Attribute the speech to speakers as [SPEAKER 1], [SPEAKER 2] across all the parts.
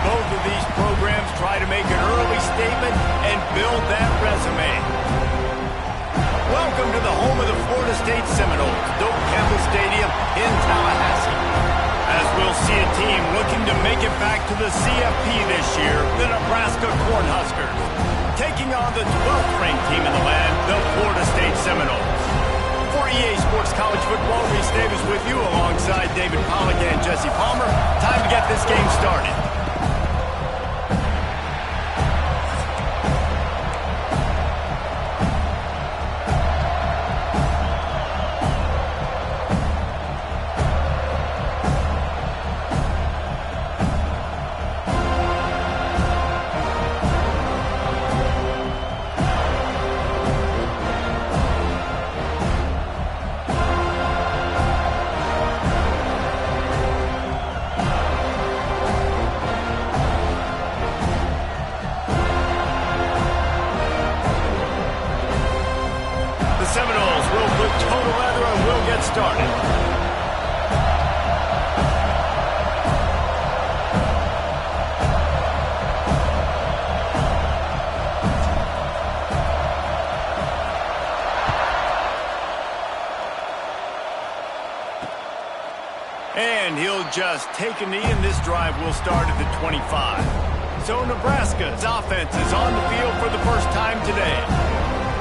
[SPEAKER 1] both of these programs try to make an early statement and build that resume. Welcome to the home of the Florida State Seminoles, Doak Campbell Stadium in Tallahassee. As we'll see a team looking to make it back to the CFP this year, the Nebraska Cornhuskers, taking on the 12th ranked team in the land, the Florida State Seminoles. For EA Sports College Football, Reese Davis with you alongside David Pollack and Jesse Palmer. Time to get this game started. Seminoles will put total leather and will get started. And he'll just take a knee, and this drive will start at the 25. So Nebraska's offense is on the field for the first time today.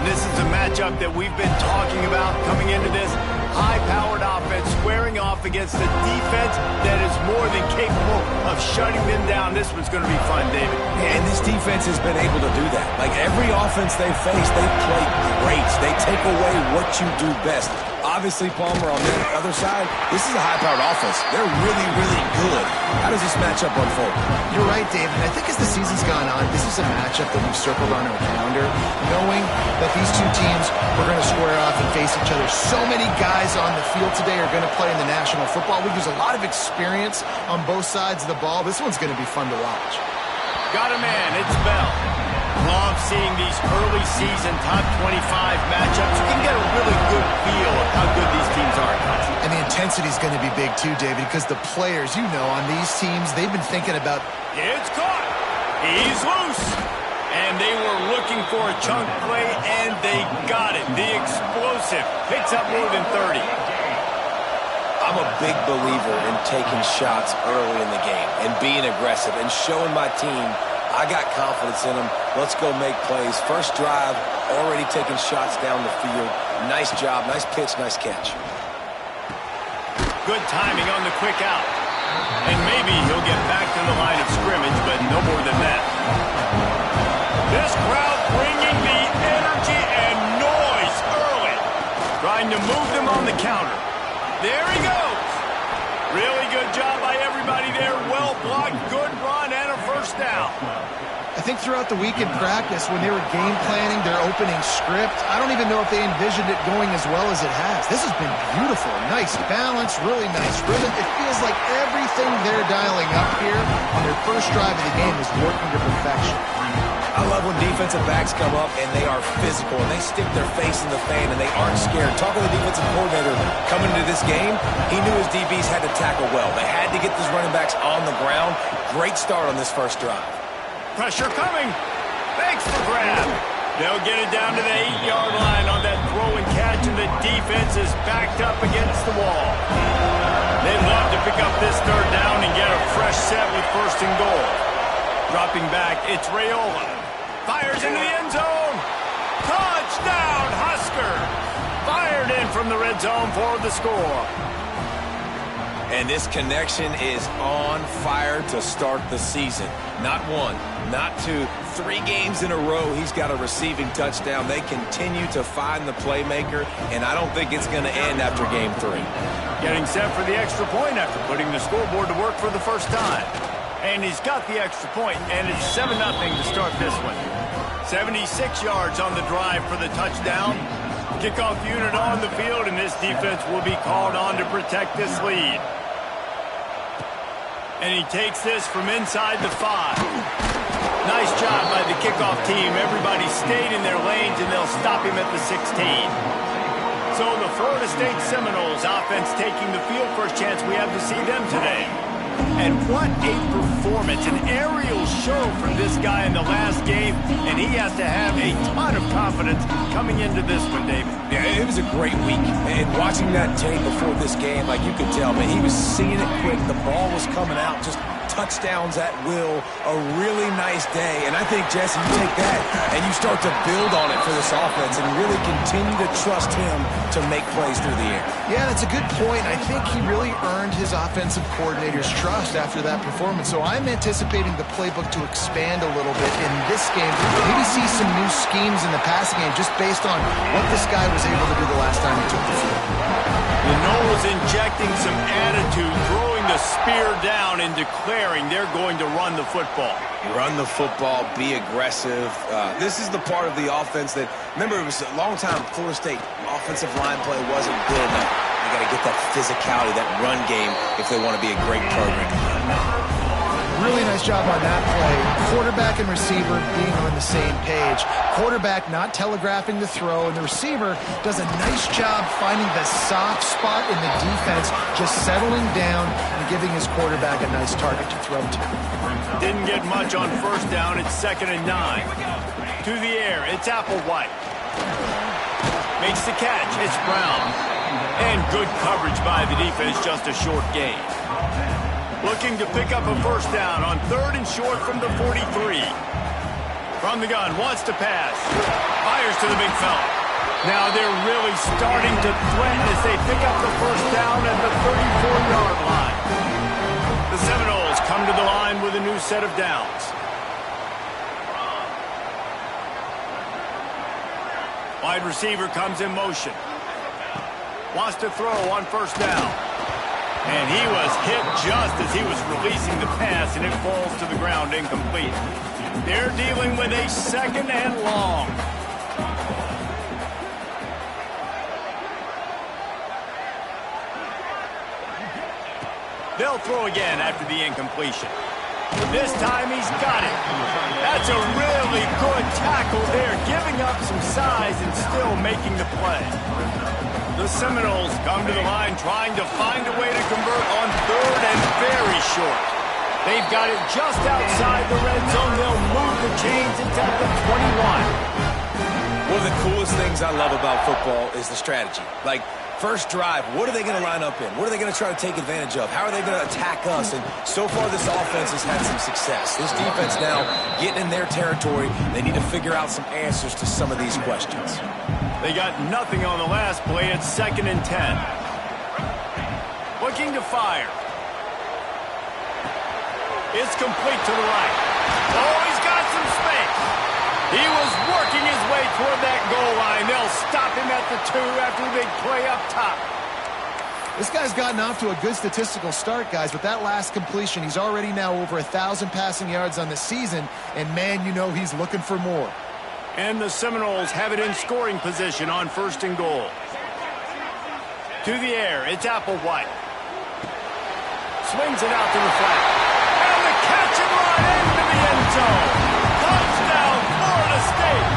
[SPEAKER 1] This is a matchup that we've been talking about coming into this. High-powered offense squaring off against a defense that is more than capable of shutting them down. This one's going to be fun, David.
[SPEAKER 2] And this defense has been able to do that. Like every offense they face, they play great. They take away what you do best. Obviously, Palmer, on the other side, this is a high-powered offense. They're really, really good. How does this matchup unfold?
[SPEAKER 3] You're right, David. I think as the season's gone on, this is a matchup that we've circled on our calendar, knowing that these two teams are going to square off and face each other. So many guys on the field today are going to play in the National Football League. There's a lot of experience on both sides of the ball. This one's going to be fun to watch.
[SPEAKER 1] Got a man. It's Bell. Love seeing these early season top 25 matchups. You can get a really good feel of how good these teams are.
[SPEAKER 3] And the intensity is going to be big too, David, because the players, you know, on these teams, they've been thinking about...
[SPEAKER 1] It's caught. He's loose. And they were looking for a chunk play, and they got it. The explosive picks up more than 30.
[SPEAKER 2] I'm a big believer in taking shots early in the game and being aggressive and showing my team I got confidence in them. Let's go make plays. First drive, already taking shots down the field. Nice job, nice pitch, nice catch.
[SPEAKER 1] Good timing on the quick out. And maybe he'll get back to the line of scrimmage, but no more than that. This crowd bringing the energy and noise early. Trying to move them on the counter. There he goes. Really good job by everybody there. Well blocked, good run, and a first down.
[SPEAKER 3] I think throughout the week in practice, when they were game planning their opening script, I don't even know if they envisioned it going as well as it has. This has been beautiful. Nice balance, really nice rhythm. It feels like everything they're dialing up here on their first drive of the game is working to perfection.
[SPEAKER 2] I love when defensive backs come up and they are physical and they stick their face in the fan and they aren't scared. Talking to the defensive coordinator coming into this game, he knew his DBs had to tackle well. They had to get these running backs on the ground. Great start on this first drive.
[SPEAKER 1] Pressure coming. Thanks for grab. They'll get it down to the 8-yard line on that throw and catch, and the defense is backed up against the wall. They'd love to pick up this third down and get a fresh set with first and goal. Dropping back, it's Raiola. Fires into the end zone. Touchdown, Husker. Fired in from the red zone for the score.
[SPEAKER 2] And this connection is on fire to start the season. Not one, not two, 3 games in a row he's got a receiving touchdown. They continue to find the playmaker, and I don't think it's going to end after game 3.
[SPEAKER 1] Getting set for the extra point after putting the scoreboard to work for the first time. And he's got the extra point, and it's 7-0 to start this one. 76 yards on the drive for the touchdown. Kickoff unit on the field, and this defense will be called on to protect this lead. And he takes this from inside the 5. Nice job by the kickoff team. Everybody stayed in their lanes, and they'll stop him at the 16. So the Florida State Seminoles offense taking the field. First chance we have to see them today. And what a performance, an aerial show from this guy in the last game, and he has to have a ton of confidence coming into this one, David.
[SPEAKER 2] Yeah, it was a great week, and watching that tape before this game, like you could tell, man, he was seeing it quick. The ball was coming out, just touchdowns at will, a really nice day. And I think, Jesse, you take that and you start to build on it for this offense and really continue to trust him to make plays through the air.
[SPEAKER 3] Yeah, that's a good point. I think he really earned his offensive coordinator's trust after that performance. So I'm anticipating the playbook to expand a little bit in this game. Maybe see some new schemes in the passing game just based on what this guy was able to do the last time he took the field.
[SPEAKER 1] Noah's injecting some attitude, throwing the spear down and declaring they're going to run the football.
[SPEAKER 2] Run the football, be aggressive. This is the part of the offense that, remember, it was a long time Florida State offensive line play wasn't good enough. They got to get that physicality, that run game if they want to be a great program.
[SPEAKER 3] Really nice job on that play. Quarterback and receiver being on the same page. Quarterback not telegraphing the throw, and the receiver does a nice job finding the soft spot in the defense, just settling down and giving his quarterback a nice target to throw to.
[SPEAKER 1] Didn't get much on first down. It's 2nd and 9. To the air, it's Applewhite. Makes the catch. It's Brown. And good coverage by the defense, just a short gain. Looking to pick up a first down on 3rd and short from the 43. From the gun, wants to pass. Fires to the big fella. Now they're really starting to threaten as they pick up the first down at the 34-yard line. The Seminoles come to the line with a new set of downs. Wide receiver comes in motion. Wants to throw on first down. And he was hit just as he was releasing the pass, and it falls to the ground incomplete. They're dealing with a 2nd and long. They'll throw again after the incompletion. This time he's got it. That's a really good tackle there, giving up some size and still making the play. The Seminoles come to the line trying to find a way to convert on 3rd and very short. They've got it just outside the red zone. They'll move the chains. It's at the 21.
[SPEAKER 2] One of the coolest things I love about football is the strategy. Like, first drive, what are they going to line up in? What are they going to try to take advantage of? How are they going to attack us? And so far, this offense has had some success. This defense now getting in their territory. They need to figure out some answers to some of these questions.
[SPEAKER 1] They got nothing on the last play. It's 2nd and 10. Looking to fire. It's complete to the right. Oh, he's got some space. He was working his way toward that goal line. They'll stop him at the 2 after the big play up top.
[SPEAKER 3] This guy's gotten off to a good statistical start, guys. With that last completion, he's already now over 1,000 passing yards on the season. And, man, you know he's looking for more.
[SPEAKER 1] And the Seminoles have it in scoring position on 1st and goal. To the air, it's Applewhite. Swings it out to the flat. And the catch and run into the end zone. Touchdown, Florida State.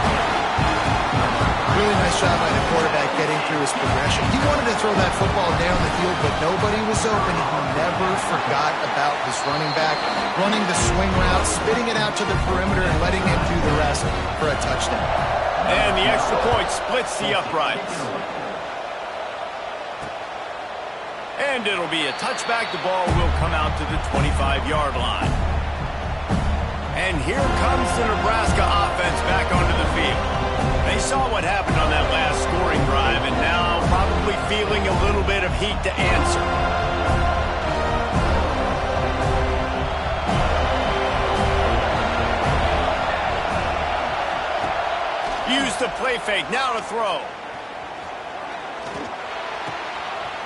[SPEAKER 3] Really nice job by the quarterback getting through his progression. He wanted to throw that football down the field, but nobody was open. He never forgot about his running back, running the swing route, spitting it out to the perimeter, and letting him do the rest for a touchdown.
[SPEAKER 1] And the extra point splits the uprights. And it'll be a touchback. The ball will come out to the 25-yard line. And here comes the Nebraska offense back onto the field. They saw what happened on that last scoring drive, and now probably feeling a little bit of heat to answer. Use the play fake, now to throw.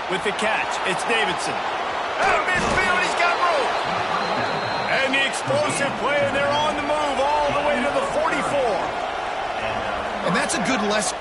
[SPEAKER 1] With the catch, it's Davidson. Out of midfield, he's got room. And the explosive play, and they're on the move all the way to the 44.
[SPEAKER 3] And that's a good lesson.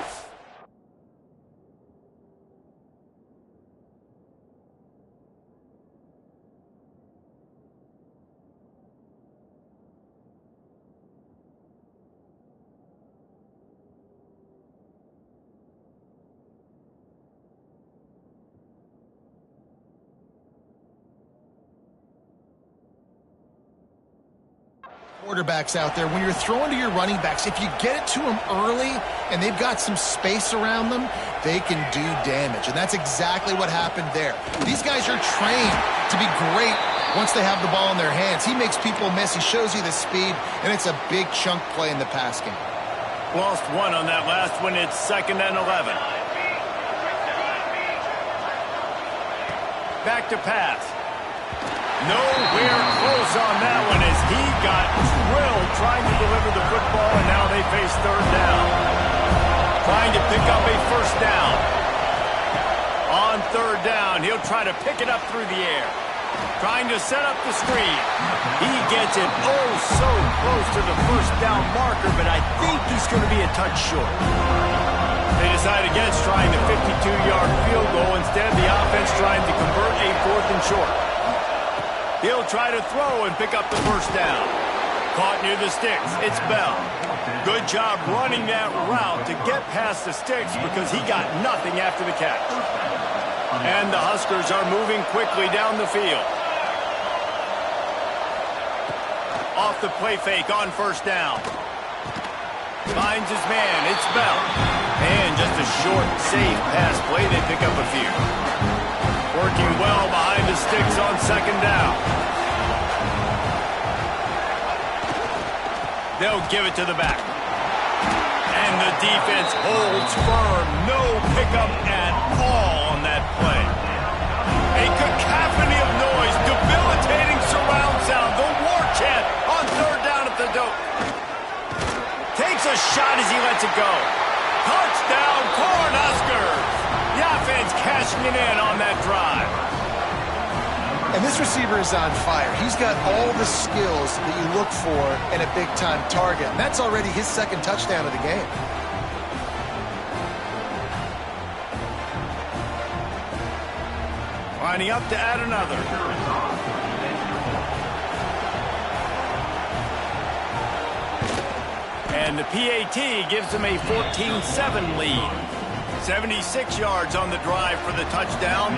[SPEAKER 3] Quarterbacks out there, when you're throwing to your running backs, if you get it to them early and they've got some space around them, they can do damage. And that's exactly what happened there. These guys are trained to be great once they have the ball in their hands. He makes people miss. He shows you the speed, and it's a big chunk play in the pass game.
[SPEAKER 1] Lost one on that last one. It's 2nd and 11. Back to pass. Nowhere close on that one as he got drilled trying to deliver the football, and now they face 3rd down. Trying to pick up a 1st down. On 3rd down, he'll try to pick it up through the air. Trying to set up the screen. He gets it oh so close to the 1st down marker, but I think he's going to be a touch short. They decide against trying the 52-yard field goal. Instead, the offense trying to convert a 4th and short. He'll try to throw and pick up the 1st down. Caught near the sticks. It's Bell. Good job running that route to get past the sticks because he got nothing after the catch. And the Huskers are moving quickly down the field. Off the play fake on 1st down. Finds his man. It's Bell. And just a short, safe pass play. They pick up a few. Working well behind the sticks on 2nd down. They'll give it to the back. And the defense holds firm. No pickup at all on that play. A cacophony of noise. Debilitating surround sound. The war chant on 3rd down at the dope. Takes a shot as he lets it go. Touchdown, Cornhuskers. The offense cashing it in on that drive.
[SPEAKER 3] And this receiver is on fire. He's got all the skills that you look for in a big-time target. And that's already his 2nd touchdown of the game.
[SPEAKER 1] Lining up to add another. And the PAT gives them a 14-7 lead. 76 yards on the drive for the touchdown.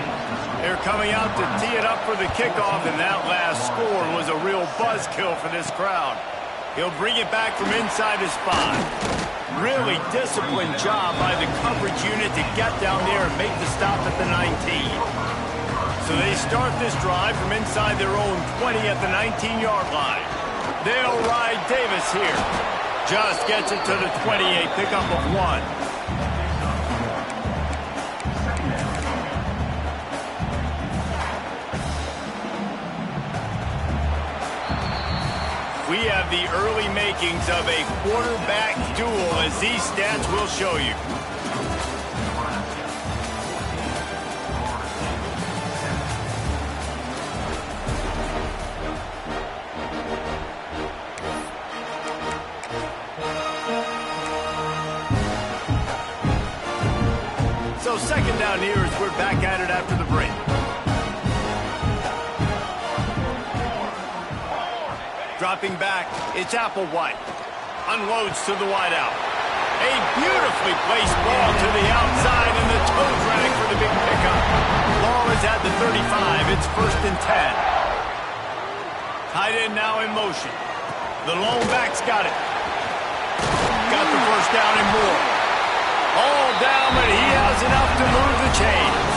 [SPEAKER 1] They're coming out to tee it up for the kickoff, and that last score was a real buzzkill for this crowd. He'll bring it back from inside his 5. Really disciplined job by the coverage unit to get down there and make the stop at the 19. So they start this drive from inside their own 20 at the 19-yard line. They'll ride Davis here. Just gets it to the 28, pickup of 1. We have the early makings of a quarterback duel, as these stats will show you. So 2nd down here as we're back at it after the break. Dropping back, it's Applewhite. Unloads to the wideout. A beautifully placed ball to the outside, and the toe drag for the big pickup. Ball is at the 35. It's 1st and 10. Tight end now in motion. The lone back's got it. Got the 1st down and more. All down, but he has enough to move the chains.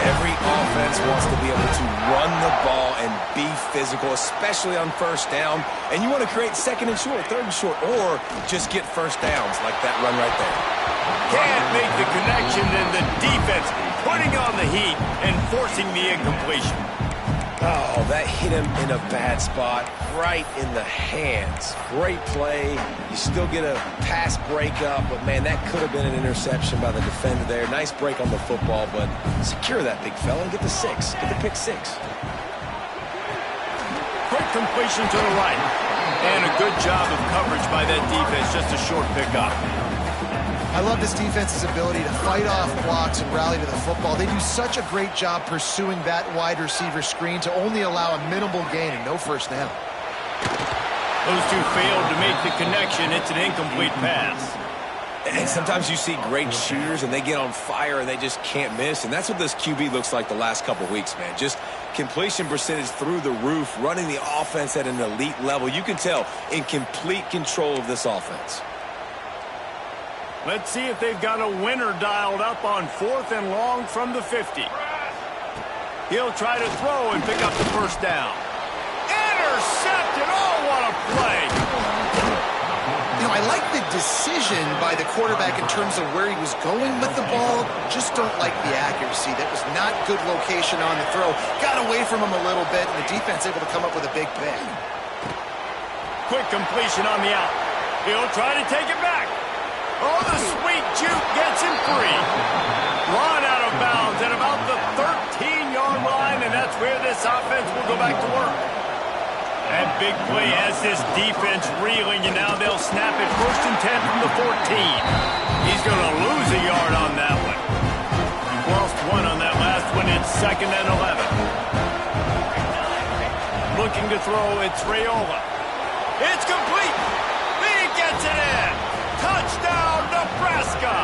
[SPEAKER 2] Every offense wants to be able to run the ball and be physical, especially on 1st down. And you want to create 2nd and short, 3rd and short, or just get 1st downs like that run right there.
[SPEAKER 1] Can't make the connection, and the defense putting on the heat and forcing the incompletion.
[SPEAKER 2] Oh, that hit him in a bad spot, right in the hands. Great play. You still get a pass breakup, but, man, that could have been an interception by the defender there. Nice break on the football, but secure that big fella and get the 6. Get the pick 6.
[SPEAKER 1] Quick completion to the right. And a good job of coverage by that defense. Just a short pickup.
[SPEAKER 3] I love this defense's ability to fight off blocks and rally to the football. They do such a great job pursuing that wide receiver screen to only allow a minimal gain and no 1st down.
[SPEAKER 1] Those two failed to make the connection. It's an incomplete pass.
[SPEAKER 2] And sometimes you see great shooters and they get on fire and they just can't miss. And that's what this QB looks like the last couple weeks, man. Just Completion percentage through the roof, running the offense at an elite level. You can tell in complete control of this offense.
[SPEAKER 1] Let's see if they've got a winner dialed up on 4th and long from the 50. He'll try to throw and pick up the first down. Intercepted! Oh, what a play!
[SPEAKER 3] You know, I like the decision by the quarterback in terms of where he was going with the ball. Just don't like the accuracy. That was not good location on the throw. Got away from him a little bit, and the defense able to come up with a big pick.
[SPEAKER 1] Quick completion on the out. He'll try to take it back. Oh, the sweet juke gets him free. Run out of bounds at about the 13-yard line, and that's where this offense will go back to work. That big play has this defense reeling, and now they'll snap it 1st and 10 from the 14. He's going to lose a yard on that one. Lost one on that last one. It's 2nd and 11. Looking to throw, it's Raiola. It's complete. He gets it in. Touchdown, Nebraska.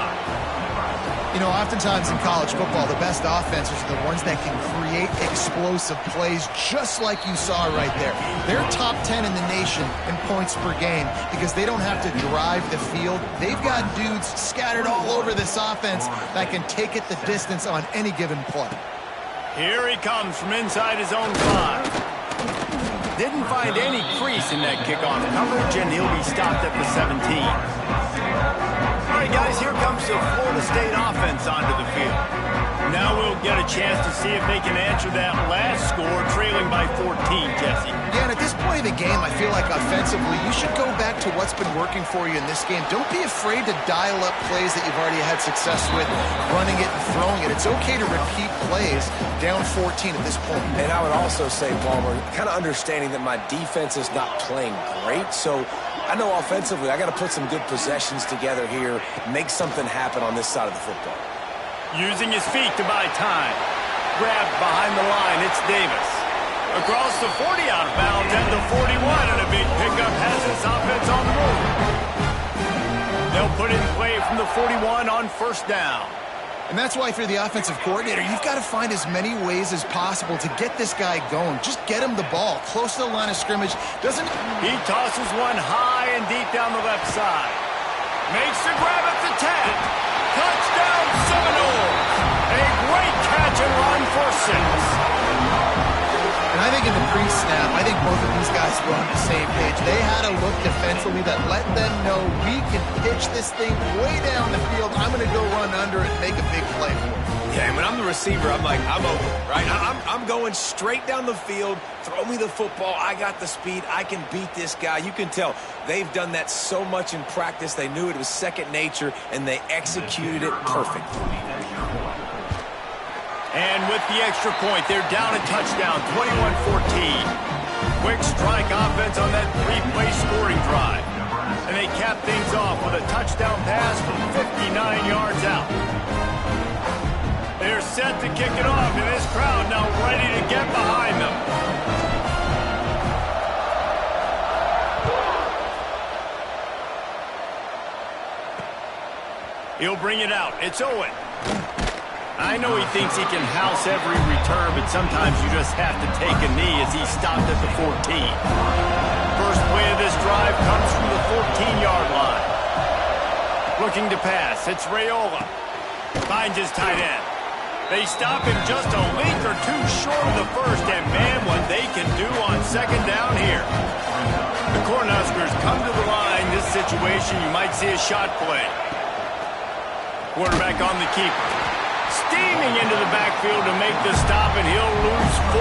[SPEAKER 3] You know, oftentimes in college football, the best offenses are the ones that can create explosive plays, just like you saw right there. They're top 10 in the nation in points per game because they don't have to drive the field. They've got dudes scattered all over this offense that can take it the distance on any given play.
[SPEAKER 1] Here he comes from inside his own 5. Didn't find any crease in that kickoff coverage, and he'll be stopped at the 17. All right, guys, here comes the Florida State offense onto the field. Now we'll get a chance to see if they can answer that last score, trailing by 14, Jesse.
[SPEAKER 3] Yeah, and at this point of the game, I feel like offensively, you should go back to what's been working for you in this game. Don't be afraid to dial up plays that you've already had success with, running it and throwing it. It's okay to repeat plays down 14 at this point.
[SPEAKER 2] And I would also say, Palmer, kind of understanding that my defense is not playing great, so I know offensively I got to put some good possessions together here, make something happen on this side of the football.
[SPEAKER 1] Using his feet to buy time. Grabbed behind the line, it's Davis. Across the 40 out of bounds at the 41, and a big pickup has this offense on the move. They'll put in play from the 41 on 1st down.
[SPEAKER 3] And that's why if you're the offensive coordinator, you've got to find as many ways as possible to get this guy going. Just get him the ball close to the line of scrimmage.
[SPEAKER 1] He tosses one high and deep down the left side. Makes the grab at the 10. Touchdown Seminoles. A great catch and run for 6.
[SPEAKER 3] And I think in the pre-snap, I think both of these guys were on the same page. They had a look defensively that let them know we can pitch this thing way down the field. I'm going to go run under it and make a big play for it.
[SPEAKER 2] Yeah, when I'm the receiver, I'm like, I'm open, right? I'm going straight down the field. Throw me the football. I got the speed. I can beat this guy. You can tell they've done that so much in practice. They knew it was second nature, and they executed it perfectly.
[SPEAKER 1] And with the extra point, they're down a touchdown, 21-14. Quick strike offense on that 3-play scoring drive. And they cap things off with a touchdown pass from 59 yards out. They're set to kick it off, and this crowd now ready to get behind them. He'll bring it out. It's Owen. I know he thinks he can house every return, but sometimes you just have to take a knee as he stopped at the 14. First play of this drive comes from the 14-yard line. Looking to pass, it's Raiola. Finds his tight end. They stop him just a length or two short of the first, and man, what they can do on 2nd down here. The Cornhuskers come to the line. This situation, you might see a shot play. Quarterback on the keeper. Steaming into the backfield to make the stop, and he'll lose 4.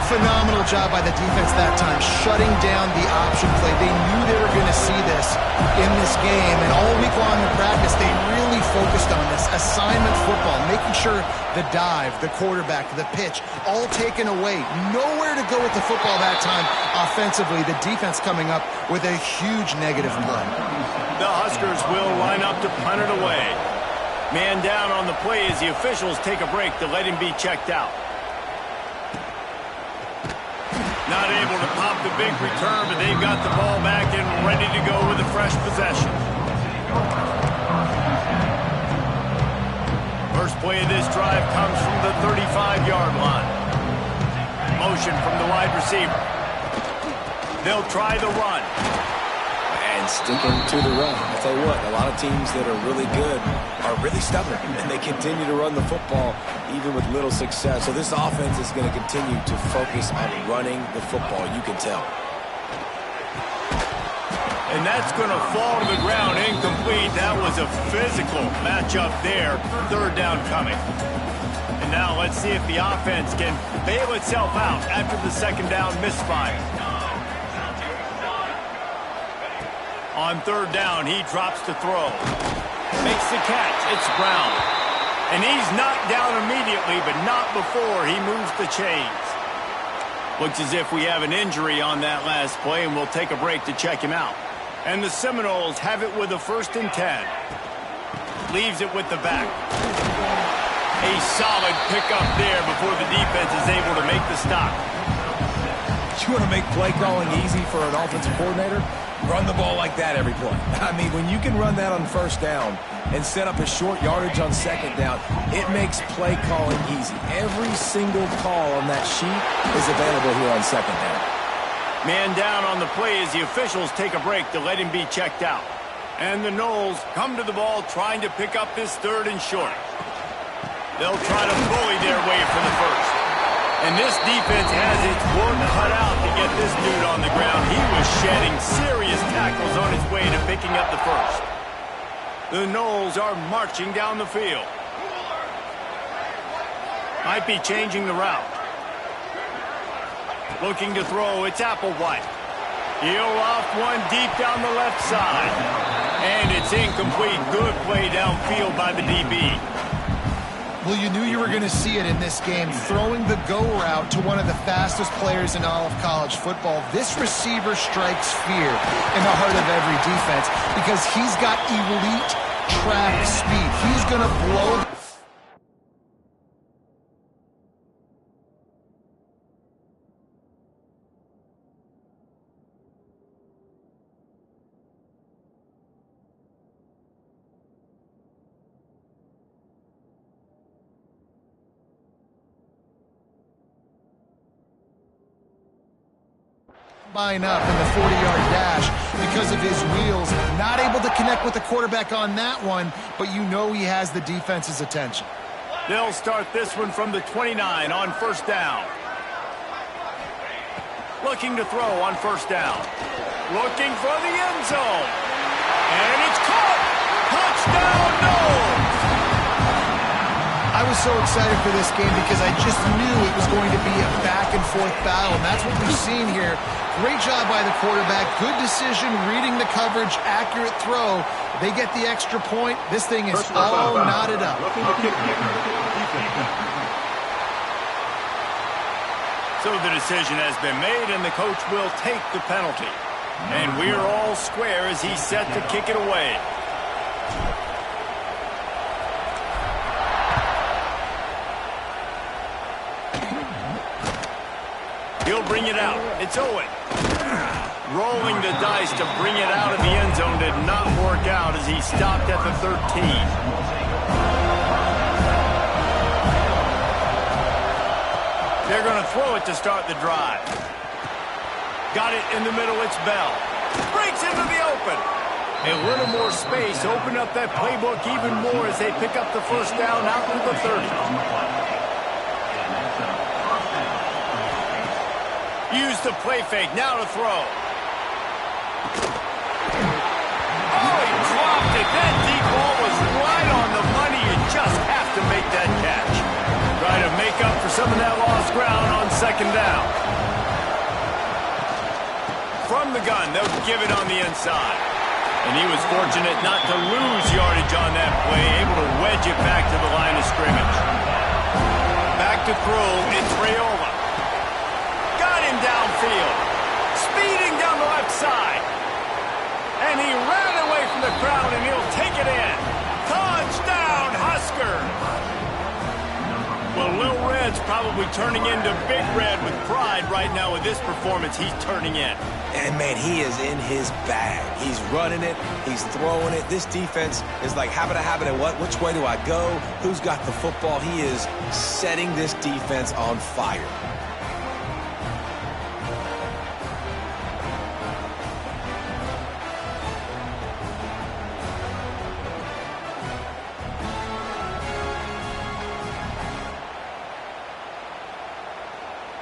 [SPEAKER 3] Phenomenal job by the defense that time, shutting down the option play. They knew they were going to see this in this game, and all week long in practice, they really focused on this. Assignment football, making sure the dive, the quarterback, the pitch, all taken away. Nowhere to go with the football that time offensively. The defense coming up with a huge negative play.
[SPEAKER 1] The Huskers will line up to punt it away. Man down on the play as the officials take a break to let him be checked out. Not able to pop the big return, but they've got the ball back and ready to go with a fresh possession. First play of this drive comes from the 35-yard line. motion from the wide receiver. They'll try the run.
[SPEAKER 2] And sticking to the run. I'll tell you what, a lot of teams that are really good are really stubborn, and they continue to run the football even with little success. So this offense is going to continue to focus on running the football, you can tell.
[SPEAKER 1] And that's going to fall to the ground incomplete. That was a physical matchup there. Third down coming. And now let's see if the offense can bail itself out after the second down misfire. On third down, he drops to throw. Makes the catch. It's Brown. And he's knocked down immediately, but not before he moves the chains. Looks as if we have an injury on that last play, and we'll take a break to check him out. And the Seminoles have it with a 1st and 10. Leaves it with the back. A solid pickup there before the defense is able to make the stop.
[SPEAKER 2] You want to make play calling easy for an offensive coordinator? Run the ball like that every play. I mean, when you can run that on first down and set up a short yardage on second down, it makes play calling easy. Every single call on that sheet is available here on second down.
[SPEAKER 1] Man down on the play as the officials take a break to let him be checked out. And the Noles come to the ball trying to pick up this 3rd and short. They'll try to bully their way for the first. And this defense has its work cut out to get this dude on the ground. He was shedding serious tackles on his way to picking up the first. The Noles are marching down the field. Might be changing the route. Looking to throw, it's Applewhite. He'll off one deep down the left side. And it's incomplete. Good play downfield by the DB.
[SPEAKER 3] Well, you knew you were going to see it in this game, throwing the go route to one of the fastest players in all of college football. This receiver strikes fear in the heart of every defense because he's got elite track speed. He's going to blow. Buying up in the 40-yard dash because of his wheels. Not able to connect with the quarterback on that one, but you know he has the defense's attention.
[SPEAKER 1] They'll start this one from the 29 on first down. Looking to throw on first down. Looking for the end zone. And it's caught. Touchdown, Noles!
[SPEAKER 3] I was so excited for this game because I just knew it was going to be a back-and-forth battle, and that's what we've seen here. Great job by the quarterback. Good decision, reading the coverage, accurate throw. They get the extra point. This thing is all knotted up.
[SPEAKER 1] So the decision has been made, and the coach will take the penalty. And we're all square as he's set to kick it away. He'll bring it out. It's Owen. Rolling the dice to bring it out of the end zone did not work out as he stopped at the 13. They're going to throw it to start the drive. Got it in the middle. It's Bell. Breaks into the open. A little more space. Open up that playbook even more as they pick up the first down out to the 30. Use the play fake, now to throw. Oh, he dropped it. That deep ball was right on the money. You just have to make that catch. Try to make up for some of that lost ground on second down. From the gun, they'll give it on the inside. And he was fortunate not to lose yardage on that play, able to wedge it back to the line of scrimmage. Back to throw, it's Raiola. Downfield, speeding down the left side, and he ran away from the crowd, and he'll take it in. Touchdown, Husker! Well, Lil Red's probably turning into Big Red with pride right now with this performance he's turning in.
[SPEAKER 2] And, man, he is in his bag. He's running it. He's throwing it. This defense is like, habit, what? Which way do I go? Who's got the football? He is setting this defense on fire.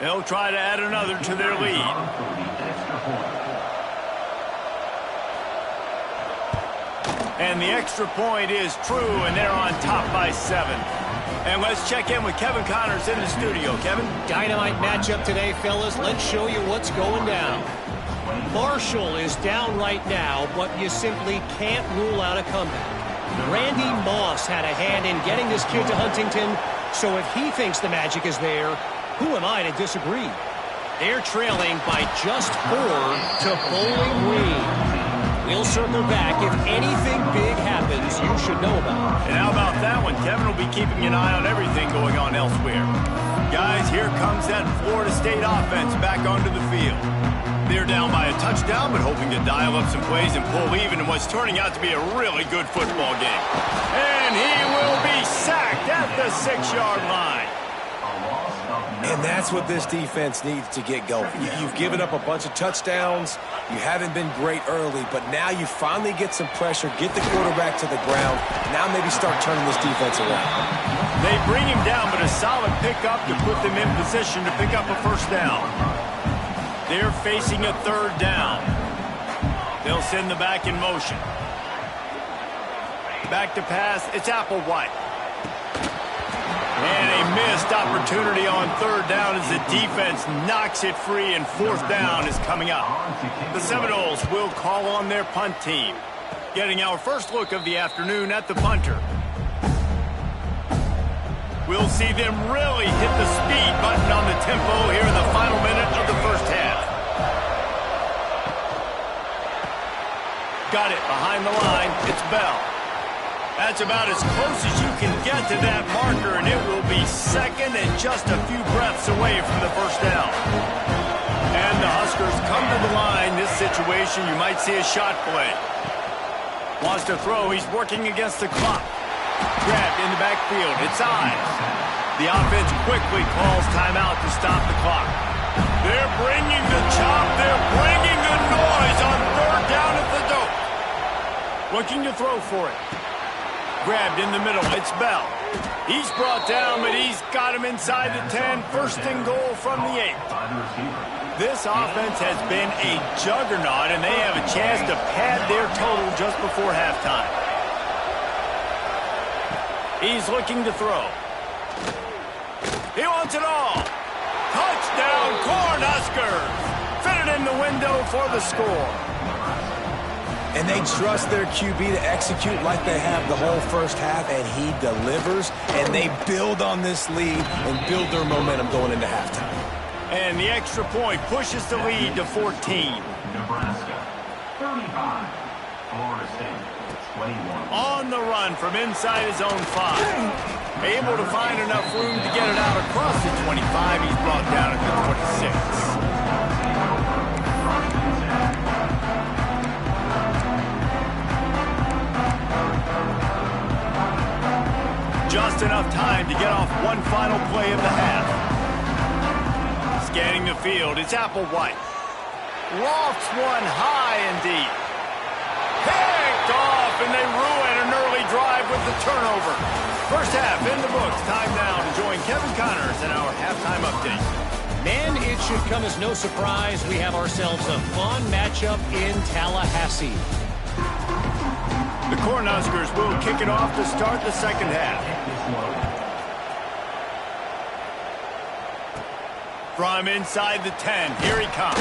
[SPEAKER 1] They'll try to add another to their lead. And the extra point is true, and they're on top by 7. And let's check in with Kevin Connors in the studio. Kevin?
[SPEAKER 4] Dynamite matchup today, fellas. Let's show you what's going down. Marshall is down right now, but you simply can't rule out a comeback. Randy Moss had a hand in getting this kid to Huntington, so if he thinks the magic is there, who am I to disagree? They're trailing by just 4 to Bowling Green. We'll circle back. If anything big happens, you should know about it.
[SPEAKER 1] And how about that one? Kevin will be keeping an eye on everything going on elsewhere. Guys, here comes that Florida State offense back onto the field. They're down by a touchdown, but hoping to dial up some plays and pull even in what's turning out to be a really good football game. And he will be sacked at the 6-yard line.
[SPEAKER 2] And that's what this defense needs to get going. You've given up a bunch of touchdowns. You haven't been great early, but now you finally get some pressure, get the quarterback to the ground. Now maybe start turning this defense around.
[SPEAKER 1] They bring him down, but a solid pickup to put them in position to pick up a first down. They're facing a 3rd down. They'll send the back in motion. Back to pass. It's Applewhite. And a missed opportunity on 3rd down as the defense knocks it free, and 4th down is coming up. The Seminoles will call on their punt team. Getting our first look of the afternoon at the punter. We'll see them really hit the speed button on the tempo here in the final minute of the first half. Got it behind the line. It's Bell. That's about as close as you can get to that marker, and it will be 2nd and just a few breaths away from the first down. And the Huskers come to the line. This situation, you might see a shot play. Wants to throw. He's working against the clock. Grabbed in the backfield. It's Ives. The offense quickly calls timeout to stop the clock. They're bringing the chop. They're bringing the noise on 3rd down at the dope. Looking to throw for it. Grabbed in the middle. It's Bell. He's brought down, but he's got him inside the 10. 1st and goal from the 8. This offense has been a juggernaut, and they have a chance to pad their total just before halftime. He's looking to throw. He wants it all. Touchdown, Cornhuskers. Fitted in the window for the score.
[SPEAKER 2] And they trust their QB to execute like they have the whole first half, and he delivers, and they build on this lead and build their momentum going into halftime.
[SPEAKER 1] And the extra point pushes the lead to 14.
[SPEAKER 5] Nebraska, 35. Florida State, 21.
[SPEAKER 1] On the run from inside his own 5. Able to find enough room to get it out across the 25. He's brought down at the 26. Just enough time to get off one final play of the half. Scanning the field, it's Applewhite. Lofts one high and deep. Picked off, and they ruin an early drive with the turnover. First half in the books. Time now to join Kevin Connors in our halftime update.
[SPEAKER 4] Man, it should come as no surprise we have ourselves a fun matchup in Tallahassee.
[SPEAKER 1] The Cornhuskers will kick it off to start the second half. From inside the 10, here he comes.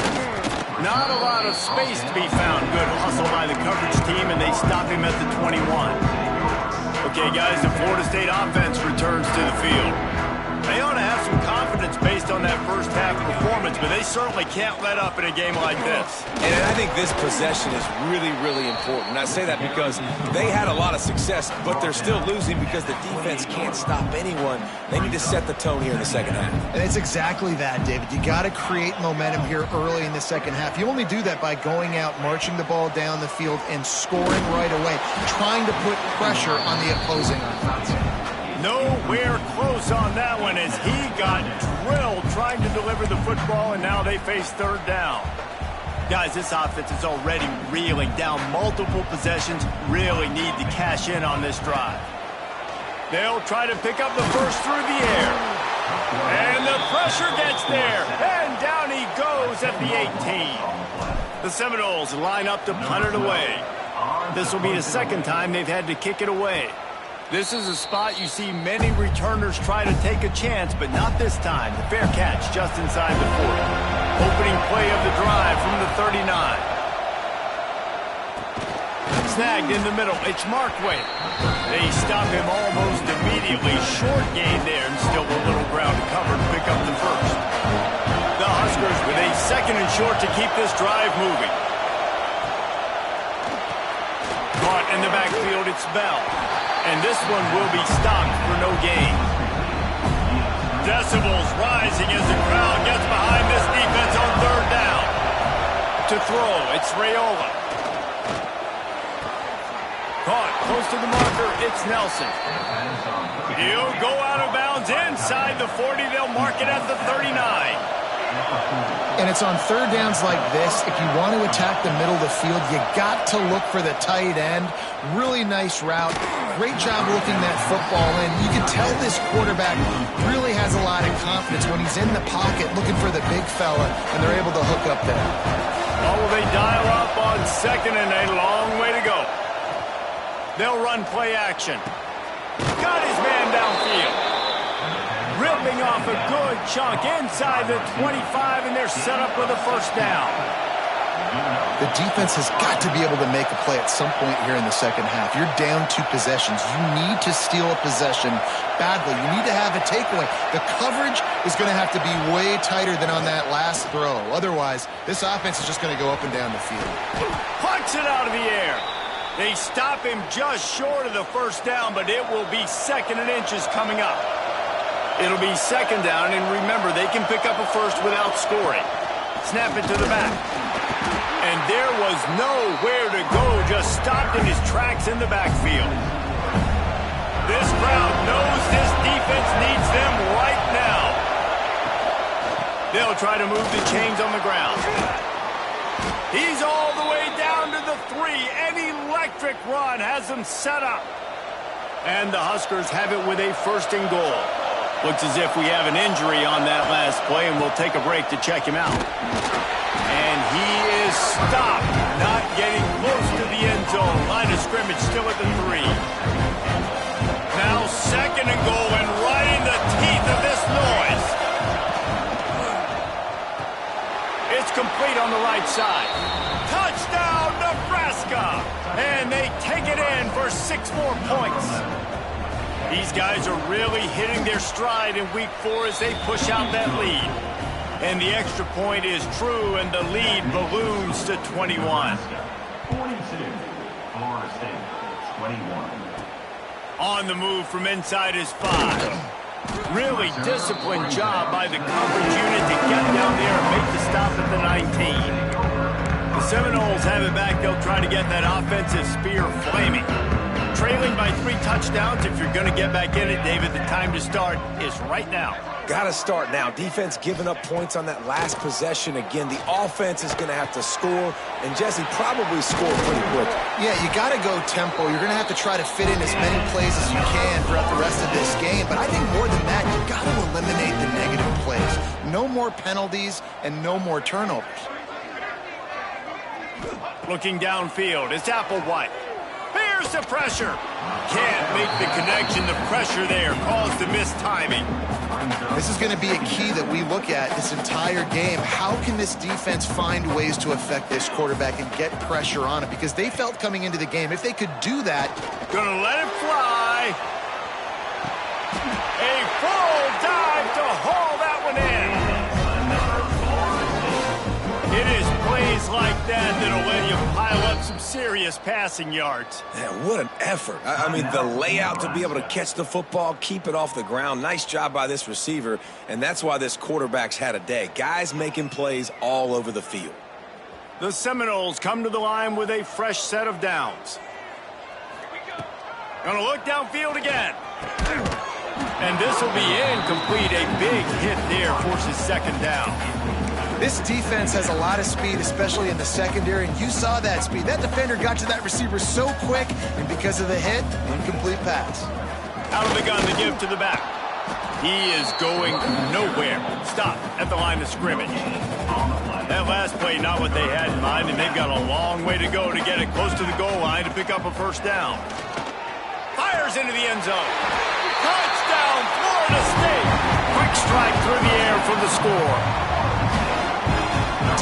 [SPEAKER 1] Not a lot of space to be found. Good hustle by the coverage team, and they stop him at the 21. Okay, guys, the Florida State offense returns to the field. They ought to have some confidence based on that first half performance, but they certainly can't let up in a game like this.
[SPEAKER 2] And I think this possession is really, really important. I say that because they had a lot of success, but they're still losing because the defense can't stop anyone. They need to set the tone here in the second half.
[SPEAKER 3] And it's exactly that, David. You got to create momentum here early in the second half. You only do that by going out, marching the ball down the field, and scoring right away, trying to put pressure on the opposing offense.
[SPEAKER 1] Nowhere close on that one as he got drilled trying to deliver the football, and now they face 3rd down. Guys, this offense is already reeling down multiple possessions. Really need to cash in on this drive. They'll try to pick up the first through the air. And the pressure gets there. And down he goes at the 18. The Seminoles line up to punt it away. This will be the second time they've had to kick it away. This is a spot you see many returners try to take a chance, but not this time. The fair catch just inside the 40. Opening play of the drive from the 39. Snagged in the middle. It's Markway. They stop him almost immediately. Short gain there, and still a little ground to cover to pick up the first. The Huskers with a second and short to keep this drive moving. Caught in the backfield, it's Bell. And this one will be stopped for no gain. Decibels rising as the crowd gets behind this defense on third down. To throw, it's Raiola. Caught close to the marker, it's Nelson. He'll go out of bounds inside the 40. They'll mark it at the 39.
[SPEAKER 3] And it's on third downs like this. If you want to attack the middle of the field, you got to look for the tight end. Really nice route. Great job looking that football in. You can tell this quarterback really has a lot of confidence when he's in the pocket looking for the big fella, and they're able to hook up there.
[SPEAKER 1] Oh, will they dial up on second and a long way to go. They'll run play action. Got his man downfield. Ripping off a good chunk inside the 25, and they're set up with a first down.
[SPEAKER 3] The defense has got to be able to make a play at some point here in the second half. You're down 2 possessions. You need to steal a possession badly. You need to have a takeaway. The coverage is going to have to be way tighter than on that last throw. Otherwise, this offense is just going to go up and down the field.
[SPEAKER 1] Punch it out of the air. They stop him just short of the first down, but it will be second and inches coming up. It'll be second down, and remember, they can pick up a first without scoring. Snap it to the back. And there was nowhere to go, just stopped in his tracks in the backfield. This crowd knows this defense needs them right now. They'll try to move the chains on the ground. He's all the way down to the 3. An electric run has them set up. And the Huskers have it with a first and goal. Looks as if we have an injury on that last play, and we'll take a break to check him out. And he is stopped, not getting close to the end zone. Line of scrimmage still at the 3. Now second and goal, and right in the teeth of this noise. It's complete on the right side. Touchdown, Nebraska! And they take it in for 6 more points. These guys are really hitting their stride in week 4 as they push out that lead. And the extra point is true, and the lead balloons to 21.
[SPEAKER 5] 42, Florida State, 21.
[SPEAKER 1] On the move from inside his 5. Really disciplined job by the coverage unit to get down there and make the stop at the 19. The Seminoles have it back. They'll try to get that offensive spear flaming. Trailing by 3 touchdowns. If you're going to get back in it, David, the time to start is right now.
[SPEAKER 2] Got to start now. Defense giving up points on that last possession. Again, the offense is going to have to score, and Jesse probably score pretty quick.
[SPEAKER 3] Yeah, you got to go tempo. You're going to have to try to fit in as many plays as you can throughout the rest of this game. But I think more than that, you got to eliminate the negative plays. No more penalties and no more turnovers.
[SPEAKER 1] Looking downfield, it's Applewhite. Here's the pressure. Can't make the connection. The pressure there caused the missed timing.
[SPEAKER 3] This is going to be a key that we look at this entire game. How can this defense find ways to affect this quarterback and get pressure on it? Because they felt coming into the game, if they could do that.
[SPEAKER 1] Gonna let it fly. A full dive to haul that one in. It is plays like that that'll let you pile up some serious passing yards.
[SPEAKER 2] Man, what an effort. I mean, the layout to be able to catch the football, keep it off the ground. Nice job by this receiver, and that's why this quarterback's had a day. Guys making plays all over the field.
[SPEAKER 1] The Seminoles come to the line with a fresh set of downs. Gonna look downfield again. And this will be incomplete. A big hit there forces second down.
[SPEAKER 3] This defense has a lot of speed, especially in the secondary, and you saw that speed. That defender got to that receiver so quick, and because of the hit, incomplete pass.
[SPEAKER 1] Out of the gun to give to the back. He is going nowhere. Stop at the line of scrimmage. That last play, not what they had in mind, and they've got a long way to go to get it close to the goal line to pick up a first down. Fires into the end zone. Touchdown, Florida State. Quick strike through the air for the score.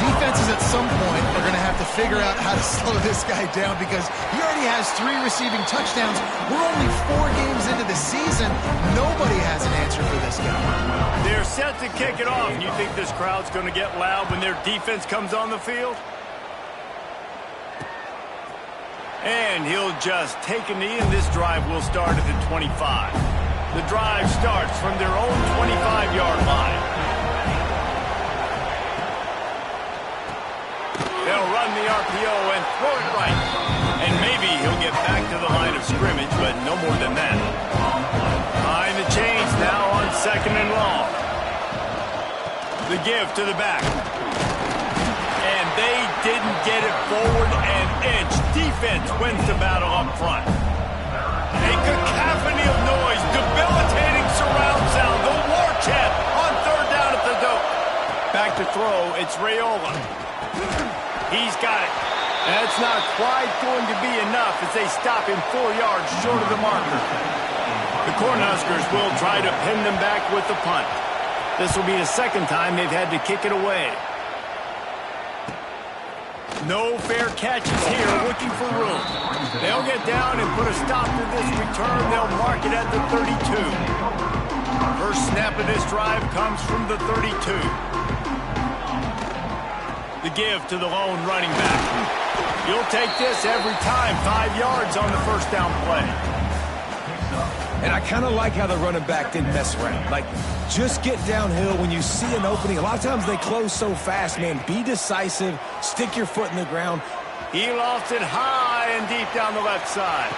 [SPEAKER 3] Defenses at some point are going to have to figure out how to slow this guy down because he already has 3 receiving touchdowns. We're only 4 games into the season. Nobody has an answer for this guy.
[SPEAKER 1] They're set to kick it off. You think this crowd's going to get loud when their defense comes on the field? And he'll just take a knee, and this drive will start at the 25. The drive starts from their own 25-yard line. They'll run the RPO and throw it right. And maybe he'll get back to the line of scrimmage, but no more than that. Behind the chains now on 2nd and long. The give to the back. And they didn't get it forward an inch. Defense wins the battle up front. A cacophony of noise, debilitating surround sound. The war chant on 3rd down at the dope. Back to throw, it's Raiola. He's got it. That's not quite going to be enough as they stop him 4 yards short of the marker. The Cornhuskers will try to pin them back with the punt. This will be the 2nd time they've had to kick it away. No fair catches here, looking for room. They'll get down and put a stop to this return. They'll mark it at the 32. First snap of this drive comes from the 32. The give to the lone running back. You'll take this every time. 5 yards on the first down play.
[SPEAKER 2] And I kind of like how the running back didn't mess around. Like, just get downhill when you see an opening. A lot of times they close so fast, man. Be decisive. Stick your foot in the ground.
[SPEAKER 1] He lost it high and deep down the left side.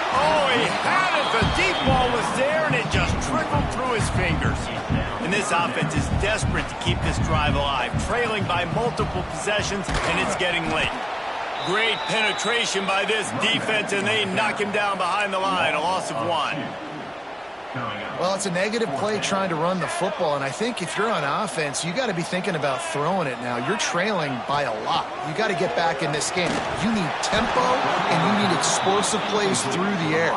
[SPEAKER 1] Oh, he had it. The deep ball was there, and it just trickled through his fingers. And this offense is desperate to keep this drive alive, trailing by multiple possessions, and it's getting late. Great penetration by this defense, and they knock him down behind the line, a loss of 1.
[SPEAKER 3] Well, it's a negative play trying to run the football, and I think if you're on offense, you got to be thinking about throwing it now. You're trailing by a lot. You got to get back in this game. You need tempo, and you need explosive plays through the air.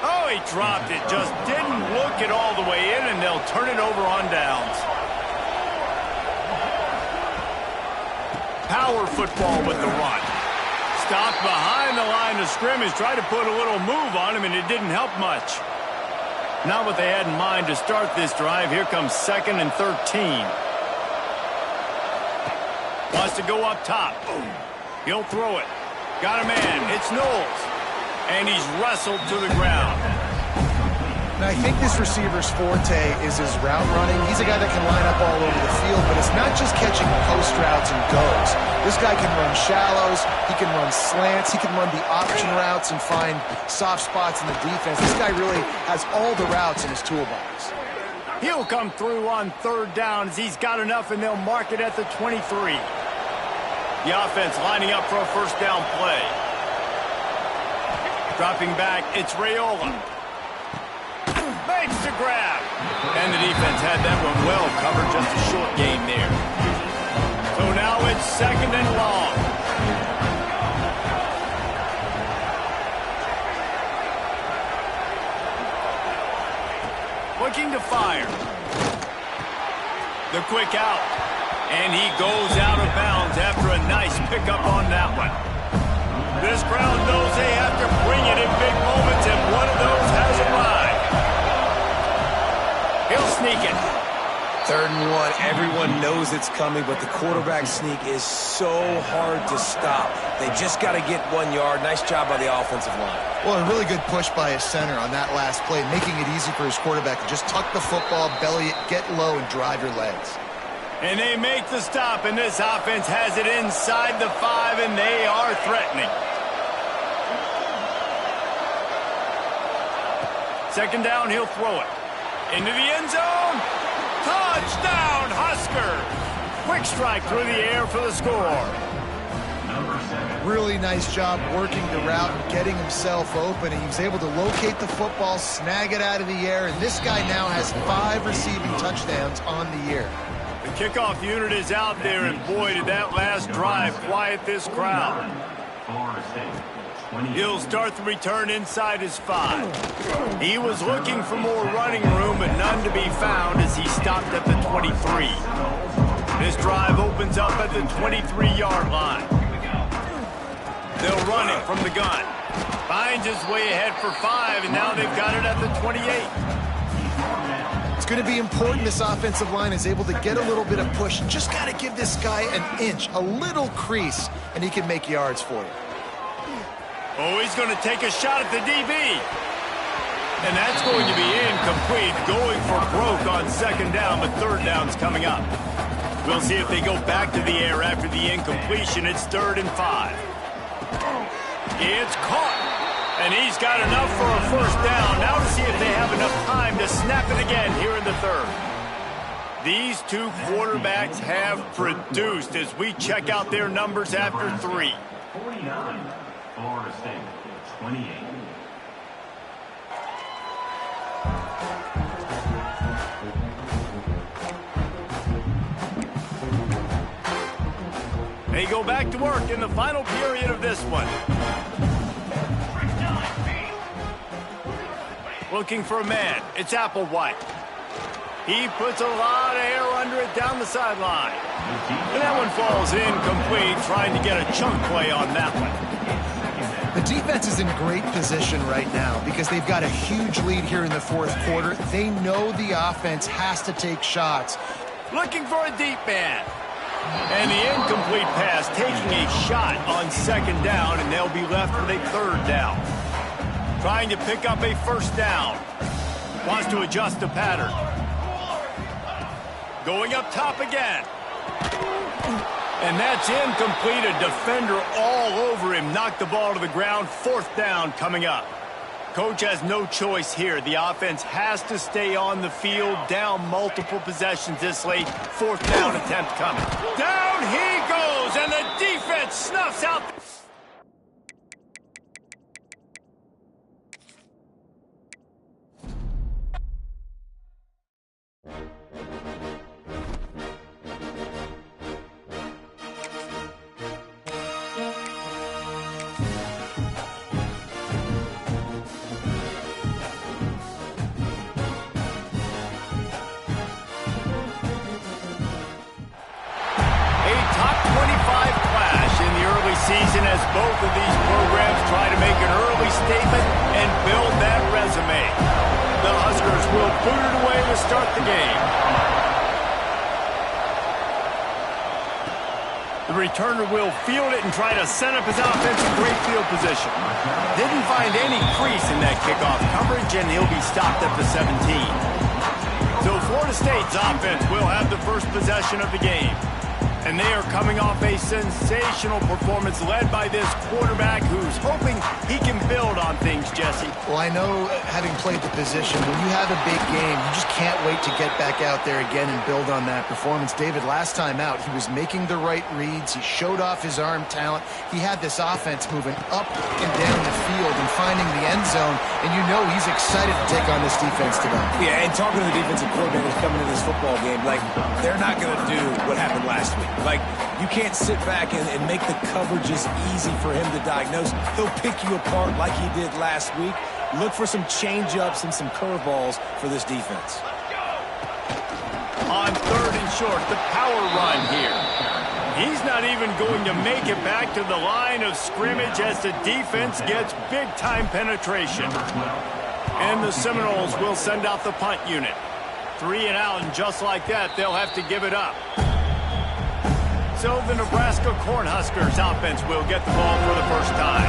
[SPEAKER 1] Oh, he dropped it. Just didn't look it all the way in, and they'll turn it over on downs. Power football with the run. Stopped behind the line of scrimmage. Tried to put a little move on him, and it didn't help much. Not what they had in mind to start this drive. Here comes 2nd and 13. Wants to go up top. He'll throw it. Got a man. It's Knowles. And he's wrestled to the ground.
[SPEAKER 3] Now, I think this receiver's forte is his route running. He's a guy that can line up all over the field, but it's not just catching post routes and goes. This guy can run shallows, he can run slants, he can run the option routes and find soft spots in the defense. This guy really has all the routes in his toolbox.
[SPEAKER 1] He'll come through on 3rd down as he's got enough, and they'll mark it at the 23. The offense lining up for a first down play. Dropping back, it's Raiola. Makes the grab. And the defense had that one well covered, just a short gain there. So now it's 2nd and long. Looking to fire. The quick out. And he goes out of bounds after a nice pickup on that one. This crowd knows they have to bring it in big moments, and one of those has arrived. He'll sneak it.
[SPEAKER 2] 3rd and 1. Everyone knows it's coming, but the quarterback sneak is so hard to stop. They just got to get 1 yard. Nice job by the offensive line.
[SPEAKER 3] Well, a really good push by his center on that last play, making it easy for his quarterback to just tuck the football, belly it, get low, and drive your legs.
[SPEAKER 1] And they make the stop, and this offense has it inside the 5, and they are threatening. 2nd down, he'll throw it. Into the end zone. Touchdown, Husker. Quick strike through the air for the score.
[SPEAKER 5] Number 7.
[SPEAKER 3] Really nice job working the route and getting himself open. And he was able to locate the football, snag it out of the air, and this guy now has 5 receiving touchdowns on the year.
[SPEAKER 1] The kickoff unit is out there, and boy, did that last drive quiet this crowd. He'll start the return inside his 5. He was looking for more running room, but none to be found as he stopped at the 23. This drive opens up at the 23-yard line. They'll run it from the gun. Finds his way ahead for 5, and now they've got it at the 28.
[SPEAKER 3] It's going to be important this offensive line is able to get a little bit of push. Just got to give this guy an inch, a little crease, and he can make yards for you.
[SPEAKER 1] Oh, he's going to take a shot at the DB. And that's going to be incomplete, going for broke on 2nd down, but 3rd down's coming up. We'll see if they go back to the air after the incompletion. It's 3rd and 5. It's caught, and he's got enough for a 1st down. Now to see if they have enough time to snap it again here in the 3rd. These two quarterbacks have produced as we check out their numbers after 3.
[SPEAKER 5] 49, Florida State, 28.
[SPEAKER 1] They go back to work in the final period of this one. Looking for a man. It's Applewhite. He puts a lot of air under it down the sideline. And that one falls incomplete, trying to get a chunk play on that one.
[SPEAKER 3] The defense is in great position right now because they've got a huge lead here in the 4th quarter. They know the offense has to take shots.
[SPEAKER 1] Looking for a deep man. And the incomplete pass taking a shot on 2nd down, and they'll be left with a 3rd down. Trying to pick up a 1st down. Wants to adjust the pattern. Going up top again. And that's incomplete. A defender all over him. Knocked the ball to the ground. 4th down coming up. Coach has no choice here. The offense has to stay on the field, down multiple possessions this late. 4th down attempt coming. Down he goes, and the defense snuffs out. Season as both of these programs try to make an early statement and build that resume. The Huskers will boot it away to start the game. The returner will field it and try to set up his offense in great field position. Didn't find any crease in that kickoff coverage, and he'll be stopped at the 17. So Florida State's offense will have the first possession of the game. And they are coming off a sensational performance led by this quarterback who's hoping he can build on things, Jesse.
[SPEAKER 3] Well, I know, having played the position, when you have a big game, you just can't wait to get back out there again and build on that performance. David, last time out, he was making the right reads. He showed off his arm talent. He had this offense moving up and down the field and finding the end zone. And you know he's excited to take on this defense today.
[SPEAKER 2] Yeah, and talking to the defensive coordinators coming into this football game, like, they're not going to do what happened last week. Like, you can't sit back and make the coverages easy for him to diagnose. He'll pick you apart like he did last week. Look for some change-ups and some curveballs for this defense.
[SPEAKER 1] On 3rd and short, the power run here. He's not even going to make it back to the line of scrimmage as the defense gets big-time penetration. And the Seminoles will send out the punt unit. 3 and out, and just like that, they'll have to give it up. So the Nebraska Cornhuskers offense will get the ball for the first time.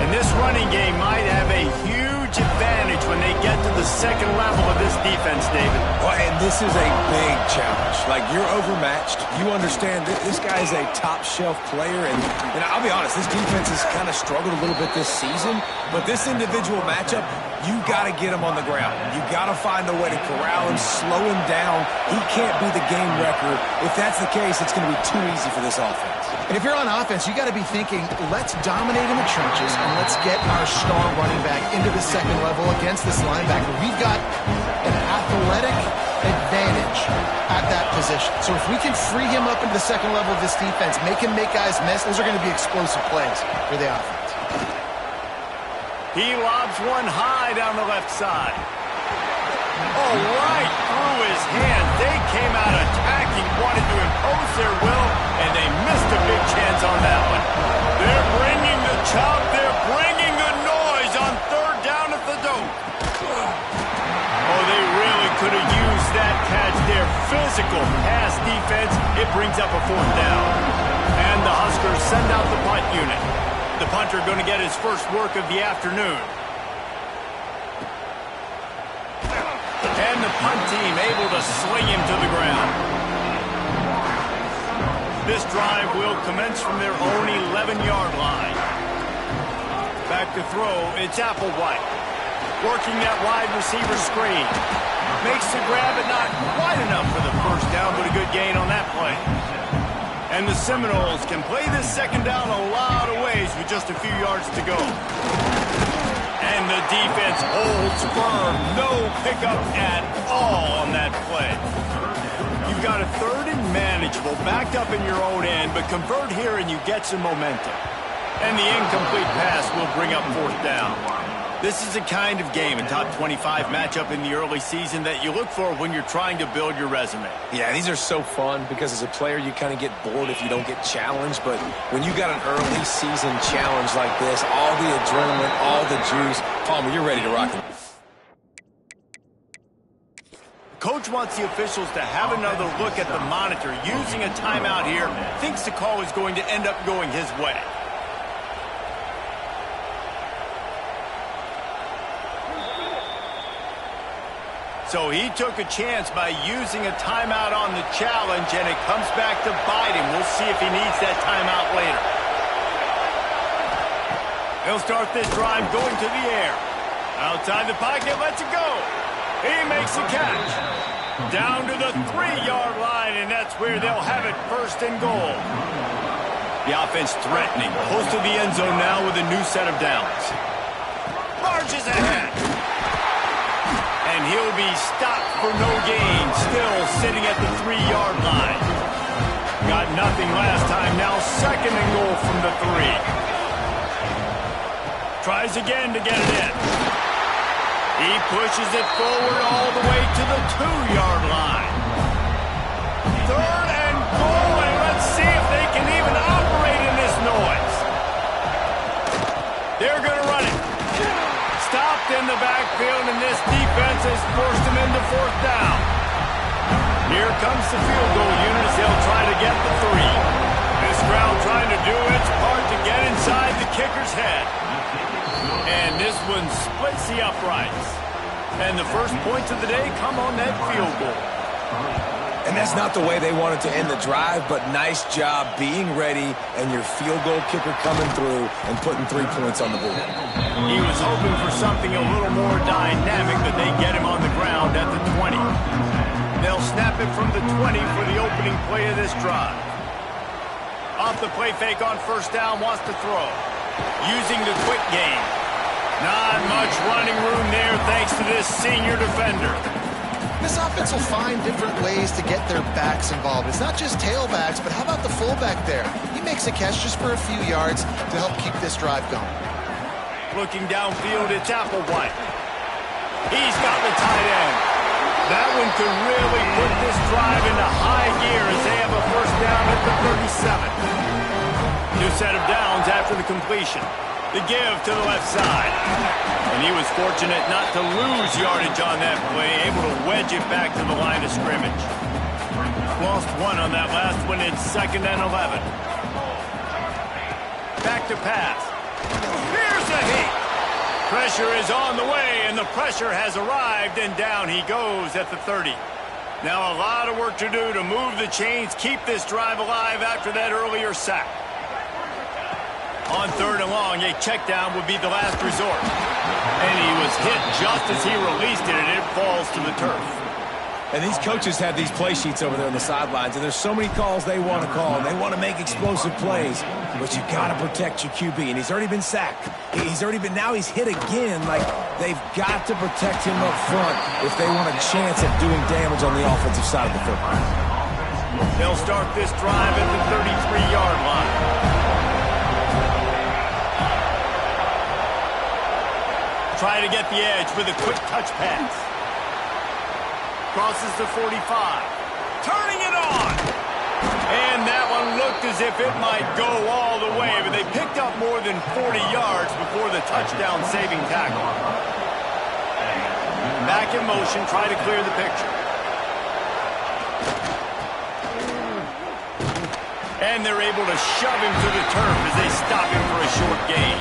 [SPEAKER 1] And this running game might have a huge advantage when they get to the second level of this defense, David.
[SPEAKER 2] Well, and this is a big challenge. Like, you're overmatched. You understand that this guy is a top-shelf player. And I'll be honest, this defense has kind of struggled a little bit this season. But this individual matchup, you got to get him on the ground. You got to find a way to corral him, slow him down. He can't be the game wrecker. If that's the case, it's going to be too easy for this offense.
[SPEAKER 3] And if you're on offense, you got to be thinking, let's dominate in the trenches and let's get our star running back into the second level against this linebacker. We've got an athletic advantage at that position. So if we can free him up into the second level of this defense, make him make guys miss, those are going to be explosive plays for the offense.
[SPEAKER 1] He lobs one high down the left side. Oh, right through his hand. They came out attacking, wanted to impose their will, and they missed a big chance on that one. They're bringing the chop. They're bringing the noise on third down at the dome. Oh, they really could have used that catch there. Physical pass defense. It brings up a fourth down. And the Huskers send out the punt unit. The punter going to get his first work of the afternoon. And the punt team able to sling him to the ground. This drive will commence from their own 11-yard line. Back to throw, it's Applewhite. Working that wide receiver screen. Makes the grab, but not quite enough for the first down, but a good gain on that play. And the Seminoles can play this second down a lot of ways with just a few yards to go. And the defense holds firm. No pickup at all on that play. You've got a third and manageable, backed up in your own end, but convert here and you get some momentum. And the incomplete pass will bring up fourth down. This is a kind of game, a top 25 matchup in the early season that you look for when you're trying to build your resume.
[SPEAKER 2] Yeah, these are so fun because as a player, you kind of get bored if you don't get challenged. But when you got an early season challenge like this, all the adrenaline, all the juice, Palmer, you're ready to rock it.
[SPEAKER 1] Coach wants the officials to have another look at the monitor using a timeout here. Thinks the call is going to end up going his way. So he took a chance by using a timeout on the challenge, and it comes back to bite him. We'll see if he needs that timeout later. He'll start this drive going to the air. Outside the pocket, lets it go. He makes the catch. Down to the 3-yard line, and that's where they'll have it first and goal. The offense threatening. Close to the end zone now with a new set of downs. Marches ahead. And he'll be stopped for no gain, still sitting at the 3-yard line. Got nothing last time, now second and goal from the 3. Tries again to get it in. He pushes it forward all the way to the 2-yard line. Third and goal, and let's see if they can even operate in this noise. They're going to run it. Stopped in the backfield, and this defense has forced him into fourth down. Here comes the field goal unit as they'll try to get the 3. This crowd trying to do its part to get inside the kicker's head. And this one splits the uprights. And the first points of the day come on that field goal.
[SPEAKER 2] And that's not the way they wanted to end the drive, but nice job being ready and your field goal kicker coming through and putting 3 points on the board.
[SPEAKER 1] He was hoping for something a little more dynamic, but they get him on the ground at the 20. They'll snap it from the 20 for the opening play of this drive. Off the play fake on first down, wants to throw. Using the quick game. Not much running room there thanks to this senior defender.
[SPEAKER 3] This offense will find different ways to get their backs involved. It's not just tailbacks, but how about the fullback there? He makes a catch just for a few yards to help keep this drive going.
[SPEAKER 1] Looking downfield, it's Applewhite. He's got the tight end. That one could really put this drive into high gear as they have a first down at the 37. New set of downs after the completion. The give to the left side. And he was fortunate not to lose yardage on that play, able to wedge it back to the line of scrimmage. Lost one on that last one. It's 2nd and 11. Back to pass. Here's a hit. Pressure is on the way, and the pressure has arrived, and down he goes at the 30. Now a lot of work to do to move the chains, keep this drive alive after that earlier sack. On 3rd and long, a check down would be the last resort. And he was hit just as he released it, and it falls to the turf.
[SPEAKER 2] And these coaches have these play sheets over there on the sidelines, and there's so many calls they want to call. They want to make explosive plays, but you got to protect your QB, and he's already been sacked. Now he's hit again. Like, they've got to protect him up front if they want a chance at doing damage on the offensive side of the football.
[SPEAKER 1] They'll start this drive at the 33-yard line. Try to get the edge with a quick touch pass. Crosses the 45. Turning it on. And that one looked as if it might go all the way, but they picked up more than 40 yards before the touchdown-saving tackle. Back in motion, try to clear the picture. And they're able to shove him to the turf as they stop him for a short gain.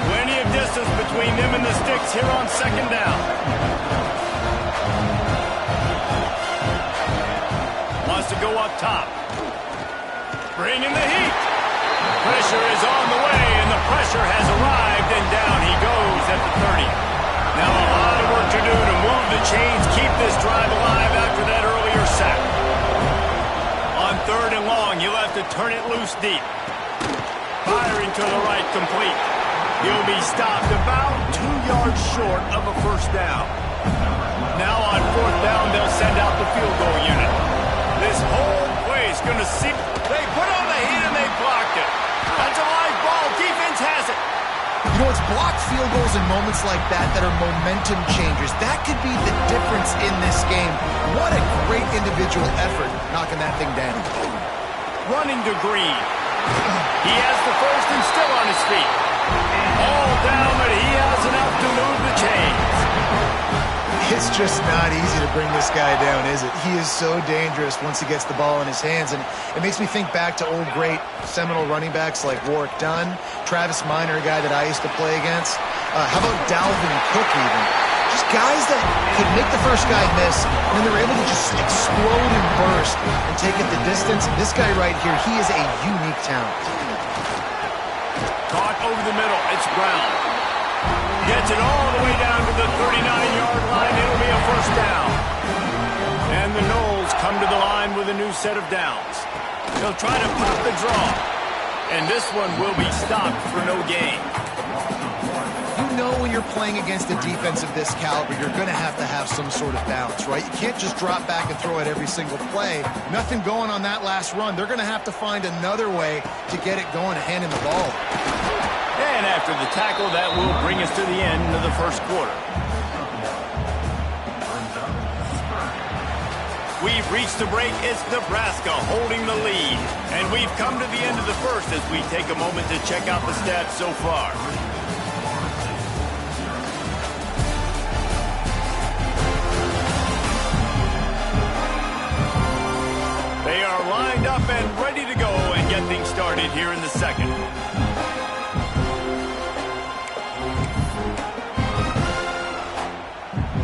[SPEAKER 1] Plenty of distance between them and the sticks here on 2nd down. Wants to go up top. Bringing the heat. Pressure is on the way, and the pressure has arrived, and down he goes at the 30. Now a lot of work to do to move the chains, keep this drive alive after that earlier sack. On 3rd and long, he'll have to turn it loose deep. Firing to the right, complete. He'll be stopped about 2 yards short of a 1st down. Now on 4th down, they'll send out the field goal unit. This whole play is going to see. They put on the heat and they blocked it. That's a live ball. Defense has it.
[SPEAKER 3] You know, it's blocked field goals in moments like that are momentum changers. That could be the difference in this game. What a great individual effort knocking that thing down.
[SPEAKER 1] Running to Green. He has the first and still on his feet. All down, but he has enough to move the chains.
[SPEAKER 3] It's just not easy to bring this guy down, is it? He is so dangerous once he gets the ball in his hands, and it makes me think back to old great seminal running backs like Warwick Dunn, Travis Minor, a guy that I used to play against. How about Dalvin Cook even? Just guys that could make the first guy miss, and then they're able to just explode and burst and take it the distance. This guy right here, he is a unique talent.
[SPEAKER 1] Caught over the middle. It's Brown. Gets it all the way down to the 39-yard line. It'll be a 1st down. And the Knowles come to the line with a new set of downs. They'll try to pop the draw. And this one will be stopped for no gain.
[SPEAKER 3] You know when you're playing against a defense of this caliber, you're going to have some sort of balance, right? You can't just drop back and throw it every single play. Nothing going on that last run. They're going to have to find another way to get it going and hand him the ball.
[SPEAKER 1] And after the tackle, that will bring us to the end of the 1st quarter. We've reached the break. It's Nebraska holding the lead. And we've come to the end of the 1st as we take a moment to check out the stats so far. They are lined up and ready to go and get things started here in the 2nd.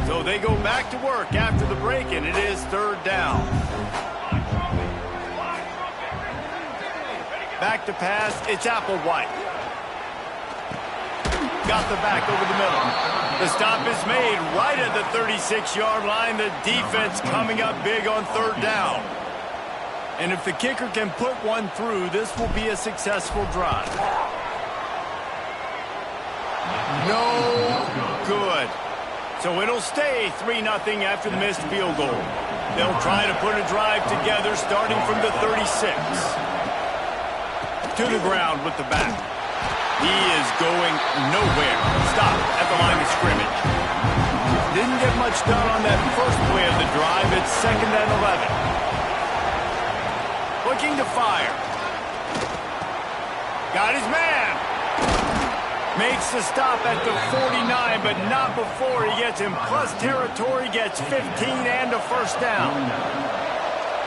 [SPEAKER 1] So they go back to work after the break, and it is 3rd down. Back to pass, it's Applewhite. Got the back over the middle. The stop is made right at the 36-yard line. The defense coming up big on 3rd down. And if the kicker can put one through, this will be a successful drive. No good. So it'll stay 3-0 after the missed field goal. They'll try to put a drive together starting from the 36. To the ground with the back. He is going nowhere. Stop at the line of scrimmage. Didn't get much done on that first play of the drive. It's 2nd and 11. Looking to fire. Got his man. Makes the stop at the 49, but not before he gets in plus territory, gets 15 and a 1st down.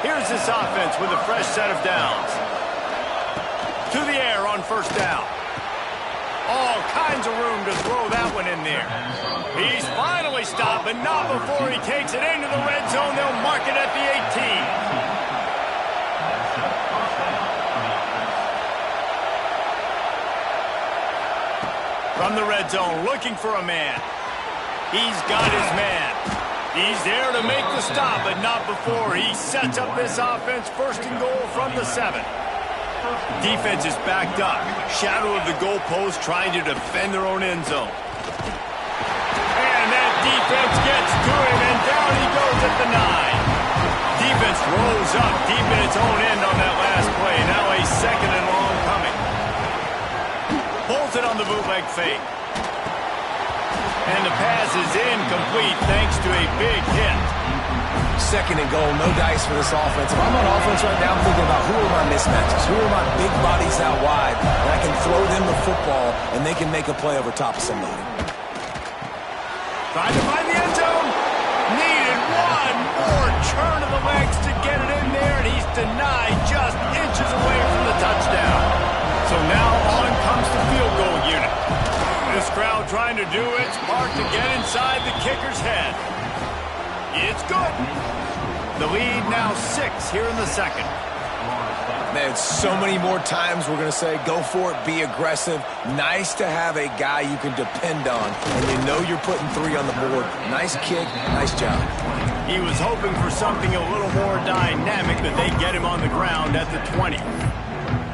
[SPEAKER 1] Here's this offense with a fresh set of downs. To the air on 1st down. All kinds of room to throw that one in there. He's finally stopped, but not before he takes it into the red zone. They'll mark it at the 18. From the red zone, looking for a man. He's got his man. He's there to make the stop, but not before he sets up this offense. First and goal from the 7. Defense is backed up. Shadow of the goalpost trying to defend their own end zone. And that defense gets to him, and down he goes at the 9. Defense rolls up deep in its own end on that last play. Now a second and long coming. Pulls it on the bootleg fake. And the pass is incomplete thanks to a big hit.
[SPEAKER 2] Second and goal, no dice for this offense. If I'm on offense right now, I'm thinking about who are my mismatches, who are my big bodies out wide, and I can throw them the football, and they can make a play over top of somebody.
[SPEAKER 1] Trying to find the end zone. Needed one more turn of the legs to get it in there, and he's denied just inches away from the touchdown. So now on comes the field goal unit. This crowd trying to do its part to get inside the kicker's head. It's good. The lead now 6 here in the second.
[SPEAKER 2] Man, so many more times we're going to say, go for it, be aggressive. Nice to have a guy you can depend on, and you know you're putting 3 on the board. Nice kick, nice job.
[SPEAKER 1] He was hoping for something a little more dynamic, but they get him on the ground at the 20.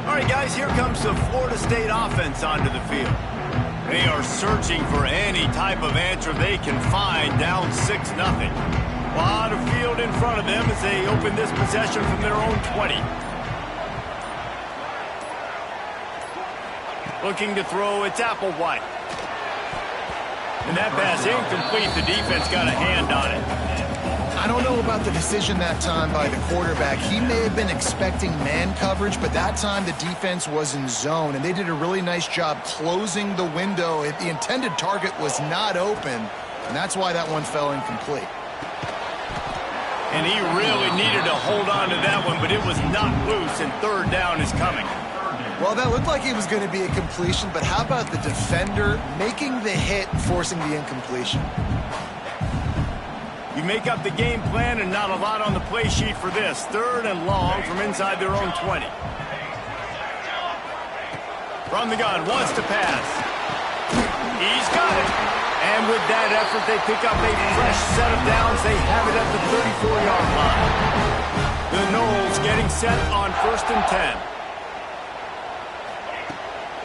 [SPEAKER 1] All right, guys, here comes the Florida State offense onto the field. They are searching for any type of answer they can find, down 6-0. A lot of field in front of them as they open this possession from their own 20. Looking to throw, it's Applewhite. And that pass incomplete. The defense got a hand on it.
[SPEAKER 3] I don't know about the decision that time by the quarterback. He may have been expecting man coverage, but that time the defense was in zone, and they did a really nice job closing the window. The intended target was not open, and that's why that one fell incomplete.
[SPEAKER 1] And he really needed to hold on to that one, but it was not loose, and third down is coming.
[SPEAKER 3] Well, that looked like it was going to be a completion, but how about the defender making the hit, forcing the incompletion?
[SPEAKER 1] You make up the game plan and not a lot on the play sheet for this. Third and long from inside their own 20. From the gun, wants to pass. He's got it. And with that effort, they pick up a fresh set of downs. They have it at the 34-yard line. The Noles getting set on 1st and 10.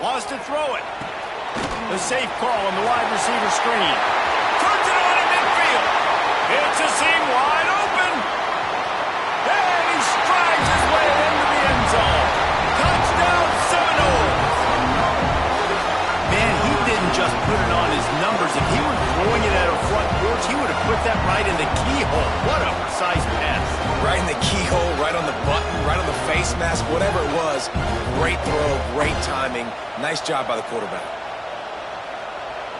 [SPEAKER 1] Wants to throw it. The safe call on the wide receiver screen. Turns it on in midfield. It's a seam wide open. And he strides his way into the end zone. Touchdown, Seminoles. Man, he didn't just put it on his numbers. If he were throwing it at a front porch, he would have put that right in the keyhole. What a precise pass.
[SPEAKER 2] Right in the keyhole, right on the button, right on the face mask, whatever it was. Great throw, great timing. Nice job by the quarterback.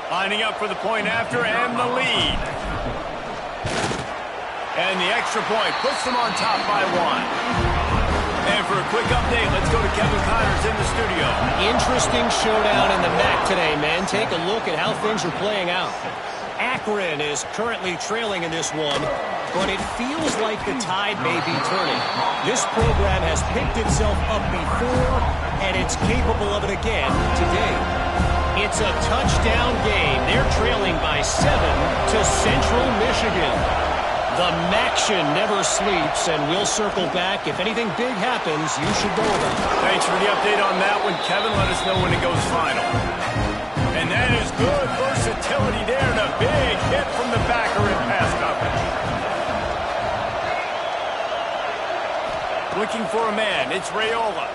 [SPEAKER 1] Lining up for the point after and the lead. And the extra point puts them on top by 1. And for a quick update, let's go to Kevin Connors in the studio.
[SPEAKER 4] Interesting showdown in the MAC today, man. Take a look at how things are playing out. Akron is currently trailing in this one, but it feels like the tide may be turning. This program has picked itself up before, and it's capable of it again today. It's a touchdown game. They're trailing by 7 to Central Michigan. The MACtion never sleeps, and we'll circle back. If anything big happens, you should know about it.
[SPEAKER 1] Thanks for the update on that one, Kevin. Let us know when it goes final. And that is good versatility there, and a big hit from the backer in pass coverage. Looking for a man, it's Raiola.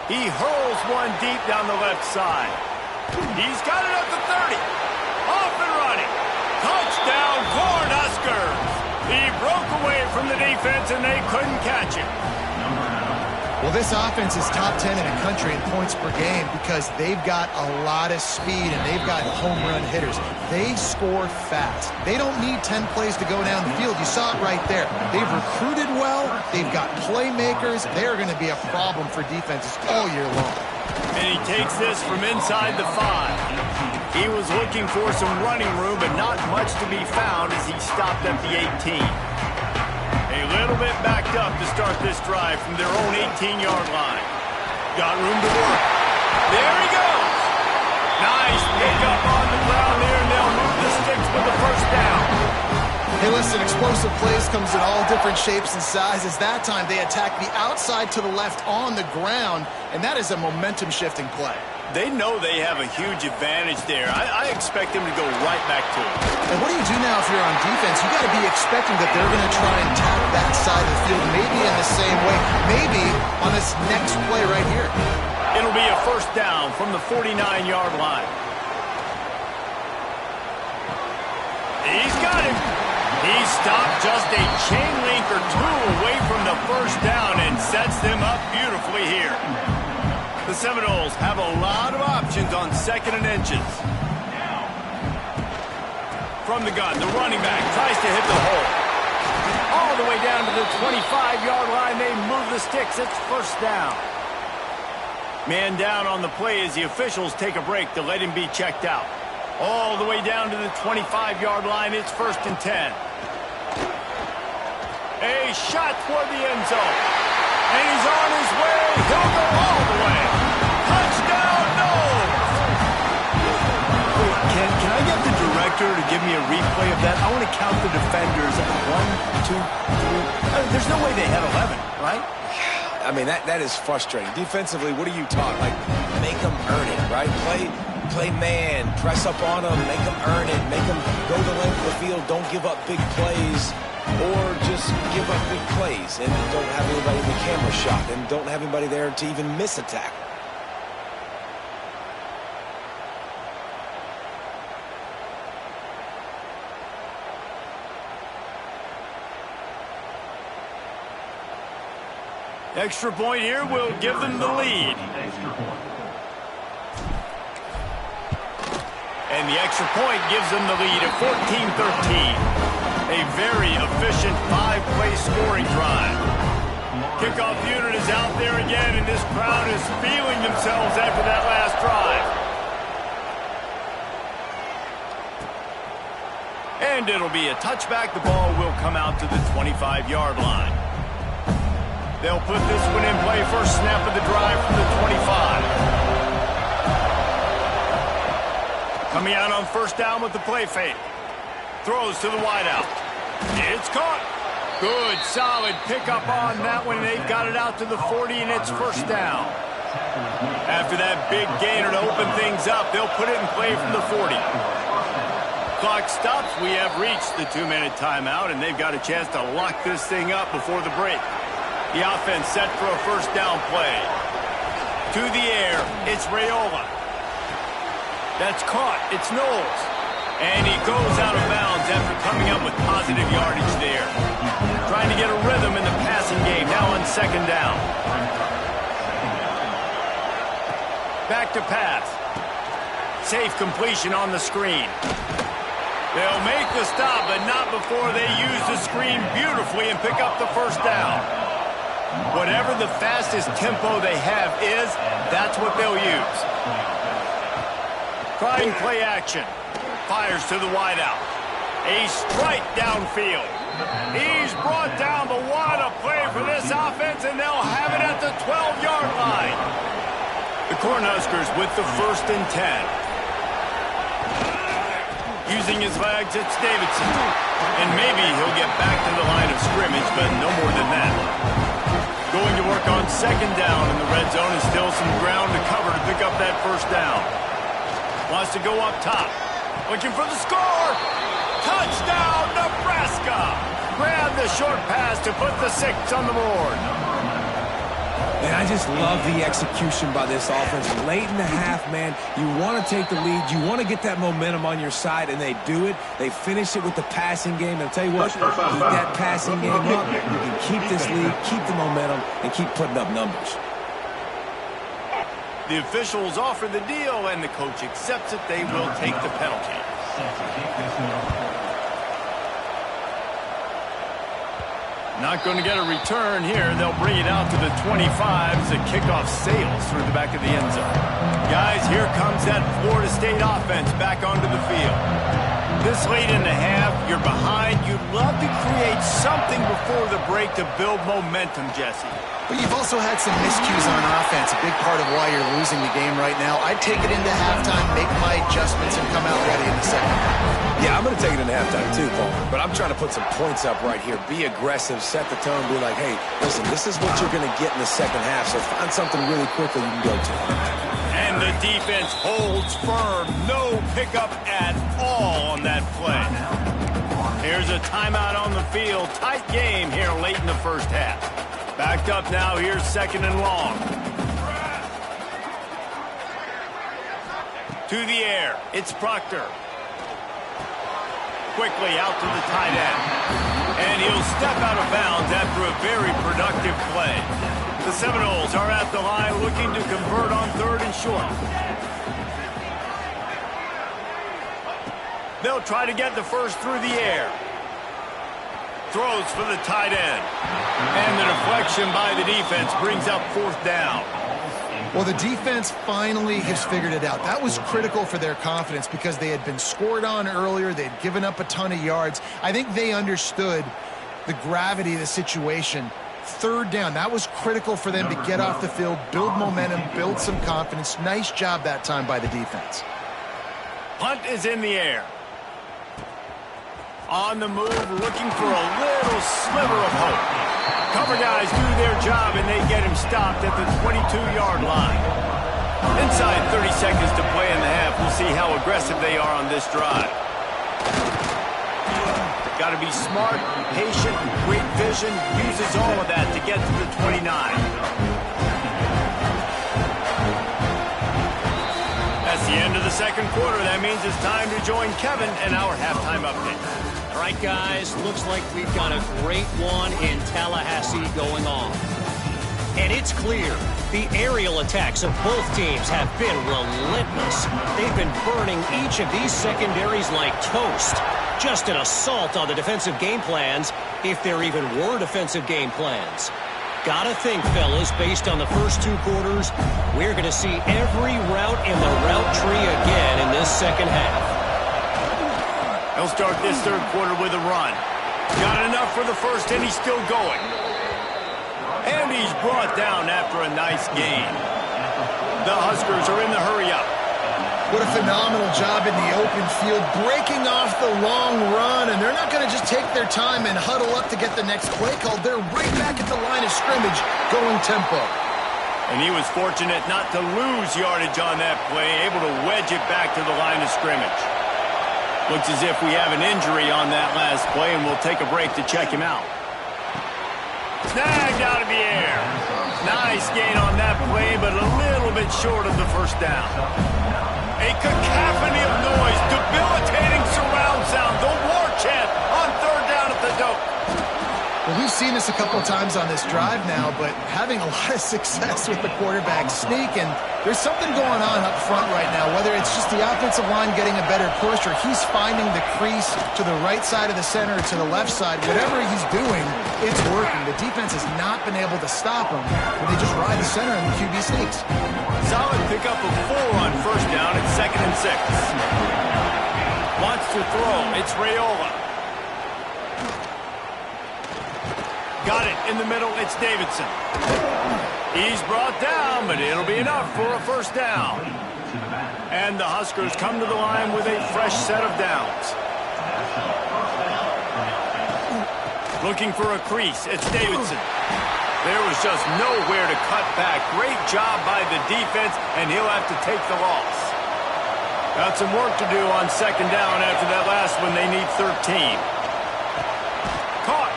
[SPEAKER 1] He hurls one deep down the left side. He's got it up to 30. Off and running. Touchdown, Cornhuskers. He broke away from the defense, and they couldn't catch him.
[SPEAKER 3] Well, this offense is top 10 in the country in points per game because they've got a lot of speed and they've got home run hitters. They score fast. They don't need 10 plays to go down the field. You saw it right there. They've recruited well. They've got playmakers. They are going to be a problem for defenses all year long.
[SPEAKER 1] And he takes this from inside the 5. He was looking for some running room, but not much to be found as he stopped at the 18. A little bit backed up to start this drive from their own 18-yard line. Got room to work. There he goes. Nice pickup on the ground there, and they'll move the sticks with the first down.
[SPEAKER 3] Hey, listen, explosive plays comes in all different shapes and sizes. That time they attack the outside to the left on the ground, and that is a momentum-shifting play.
[SPEAKER 1] They know they have a huge advantage there. I expect them to go right back to it.
[SPEAKER 3] And what do you do now if you're on defense? You got to be expecting that they're going to try and attack that side of the field, maybe in the same way, maybe on this next play right here.
[SPEAKER 1] It'll be a first down from the 49-yard line. He's got him. He stopped just a chain link or two away from the first down and sets them up beautifully here. The Seminoles have a lot of options on 2nd and inches. From the gun, the running back tries to hit the hole. All the way down to the 25-yard line, they move the sticks. It's first down. Man down on the play as the officials take a break to let him be checked out. All the way down to the 25-yard line, it's 1st and 10. A shot toward the end zone. And he's on his way. He'll go all the way. Touchdown, Noles! Wait, can I get the director to give me a replay of that? I want to count the defenders. 1, 2, 3. There's no way they had 11, right?
[SPEAKER 2] I mean, that is frustrating. Defensively, what are you taught? Like, make them earn it, right? Play man, press up on them, make them earn it, make them go the length of the field, don't give up big plays, or just give up big plays and don't have anybody in the camera shot and don't have anybody there to even miss a tackle.
[SPEAKER 1] Extra point here will give them the lead. And the extra point gives them the lead at 14-13. A very efficient 5-play scoring drive. Kickoff unit is out there again, and this crowd is feeling themselves after that last drive. And it'll be a touchback. The ball will come out to the 25-yard line. They'll put this one in play. First snap of the drive from the 25. Coming out on first down with the play fake. Throws to the wideout. It's caught. Good, solid pickup on that one. They've got it out to the 40, and it's first down. After that big gainer to open things up, they'll put it in play from the 40. Clock stops. We have reached the 2-minute timeout, and they've got a chance to lock this thing up before the break. The offense set for a first down play. To the air, it's Raiola. That's caught. It's Knowles. And he goes out of bounds after coming up with positive yardage there. Trying to get a rhythm in the passing game, now on second down. Back to pass. Safe completion on the screen. They'll make the stop, but not before they use the screen beautifully and pick up the first down. Whatever the fastest tempo they have is, that's what they'll use. Trying play action. Fires to the wideout. A strike downfield. He's brought down, but what a play for this offense, and they'll have it at the 12-yard line. The Cornhuskers with the 1st and 10. Using his legs, it's Davidson. And maybe he'll get back to the line of scrimmage, but no more than that. Going to work on second down in the red zone, and still some ground to cover to pick up that first down. Wants to go up top. Looking for the score. Touchdown, Nebraska. Grab the short pass to put the 6 on the board.
[SPEAKER 2] And I just love the execution by this offense. Late in the half, man, you want to take the lead. You want to get that momentum on your side, and they do it. They finish it with the passing game. And I'll tell you what, keep that passing game up. You can keep this lead, keep the momentum, and keep putting up numbers.
[SPEAKER 1] The officials offer the deal, and the coach accepts it. They will take the penalty. Not going to get a return here. They'll bring it out to the 25 as the kickoff sails through the back of the end zone. Guys, here comes that Florida State offense back onto the field. This late in the half, you're behind. You'd love to create something before the break to build momentum, Jesse.
[SPEAKER 3] But you've also had some miscues on offense, a big part of why you're losing the game right now. I'd take it into halftime, make my adjustments, and come out ready in the second half.
[SPEAKER 2] Yeah, I'm going to take it in halftime too, Paul. But I'm trying to put some points up right here. Be aggressive, set the tone, be like, hey, listen, this is what you're going to get in the second half, so find something really quickly you can go to.
[SPEAKER 1] And the defense holds firm. No pickup at all on that play. Here's a timeout on the field. Tight game here late in the first half. Backed up now. Here's second and long. To the air. It's Proctor. Quickly out to the tight end. And he'll step out of bounds after a very productive play. The Seminoles are at the line looking to convert on third and short. They'll try to get the first through the air. Throws for the tight end. And the deflection by the defense brings up fourth down.
[SPEAKER 3] Well, the defense finally has figured it out. That was critical for their confidence because they had been scored on earlier. They'd given up a ton of yards. I think they understood the gravity of the situation. Third down, that was critical for them to get off the field, build momentum, build some confidence. Nice job that time by the defense.
[SPEAKER 1] Punt is in the air. On the move, looking for a little sliver of hope. Cover guys do their job, and they get him stopped at the 22-yard line. Inside 30 seconds to play in the half. We'll see how aggressive they are on this drive. Got to be smart, patient, great vision. Uses all of that to get to the 29. That's the end of the second quarter. That means it's time to join Kevin and our halftime update.
[SPEAKER 4] All right, guys, looks like we've got a great one in Tallahassee going on. And it's clear the aerial attacks of both teams have been relentless. They've been burning each of these secondaries like toast. Just an assault on the defensive game plans, if there even were defensive game plans. Gotta think, fellas, based on the first two quarters, we're going to see every route in the route tree again in this second half.
[SPEAKER 1] He'll start this third quarter with a run. Got enough for the first, and he's still going. And he's brought down after a nice gain. The Huskers are in the hurry-up.
[SPEAKER 3] What a phenomenal job in the open field, breaking off the long run, and they're not going to just take their time and huddle up to get the next play called. They're right back at the line of scrimmage, going tempo.
[SPEAKER 1] And he was fortunate not to lose yardage on that play, able to wedge it back to the line of scrimmage. Looks as if we have an injury on that last play, and we'll take a break to check him out. Snagged out of the air. Nice gain on that play, but a little bit short of the first down. A cacophony of noise, debilitating surround sound, the war chant on third down at the dope.
[SPEAKER 3] Well, we've seen this a couple times on this drive now, but having a lot of success with the quarterback sneak, and there's something going on up front right now, whether it's just the offensive line getting a better push or he's finding the crease to the right side of the center or to the left side. Whatever he's doing, it's working. The defense has not been able to stop him, and they just ride the center and the QB sneaks.
[SPEAKER 1] Solid pickup of 4 on first down at 2nd and 6. Wants to throw. It's Raiola. Got it in the middle. It's Davidson. He's brought down, but it'll be enough for a first down. And the Huskers come to the line with a fresh set of downs. Looking for a crease. It's Davidson. There was just nowhere to cut back. Great job by the defense, and he'll have to take the loss. Got some work to do on second down after that last one. They need 13. Caught.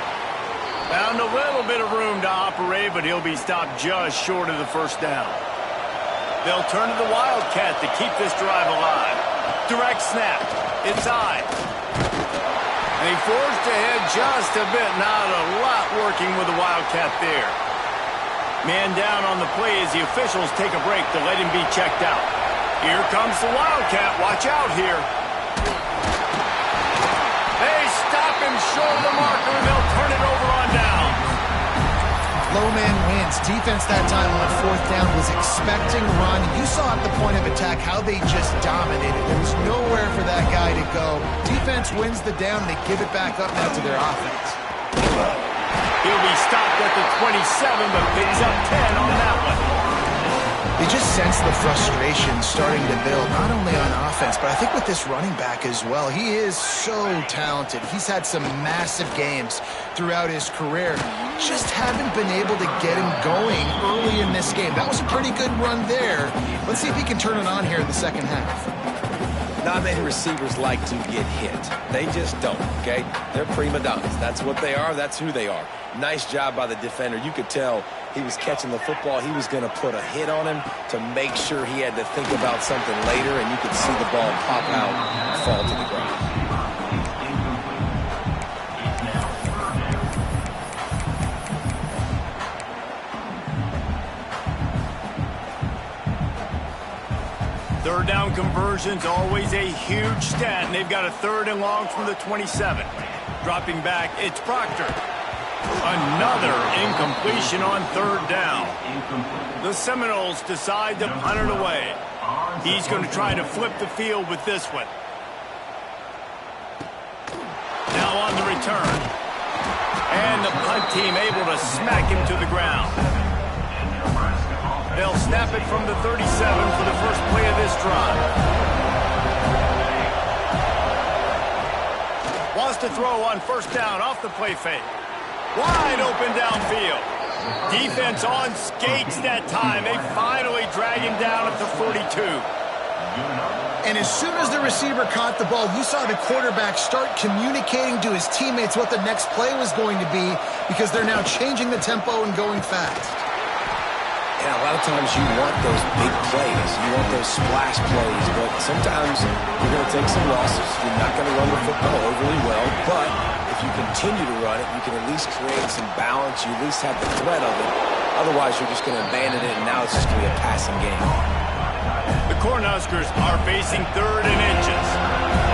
[SPEAKER 1] Found a little bit of room to operate, but he'll be stopped just short of the first down. They'll turn to the Wildcat to keep this drive alive. Direct snap. It's high. And he forged ahead just a bit. Not a lot working with the Wildcat there. Man down on the play as the officials take a break to let him be checked out. Here comes the Wildcat. Watch out here. They stop him short of the marker, and they'll turn it over on down.
[SPEAKER 3] low man wins. Defense that time on 4th down was expecting run. You saw at the point of attack how they just dominated. There was nowhere for that guy to go. Defense wins the down. They give it back up now to their offense.
[SPEAKER 1] He'll be stopped at the 27, but picks up 10 on that one.
[SPEAKER 3] You just sense the frustration starting to build, not only on offense, but I think with this running back as well. He is so talented. He's had some massive games throughout his career. Just haven't been able to get him going early in this game. That was a pretty good run there. Let's see if he can turn it on here in the second half.
[SPEAKER 2] Not many receivers like to get hit. They just don't, okay? They're prima donnas. That's what they are. That's who they are. Nice job by the defender. You could tell he was catching the football. He was going to put a hit on him to make sure he had to think about something later, and you could see the ball pop out and fall to the ground.
[SPEAKER 1] Third down conversion's always a huge stat, and they've got a 3rd and long from the 27. Dropping back, it's Proctor. Another incompletion on 3rd down. The Seminoles decide to punt it away. He's going to try to flip the field with this one. Now on the return. And the punt team able to smack him to the ground. They'll snap it from the 37 for the first play of this drive. Wants to throw on 1st down off the play fake. Wide open downfield. Defense on skates that time. They finally drag him down at the 42.
[SPEAKER 3] And as soon as the receiver caught the ball, you saw the quarterback start communicating to his teammates what the next play was going to be, because they're now changing the tempo and going fast.
[SPEAKER 2] Yeah, a lot of times you want those big plays. You want those splash plays, but sometimes you're going to take some losses. You're not going to run the football overly well, but if you continue to run it, you can at least create some balance. You at least have the threat of it. Otherwise, you're just going to abandon it, and now it's just going to be a passing game.
[SPEAKER 1] The Cornhuskers are facing 3rd and inches.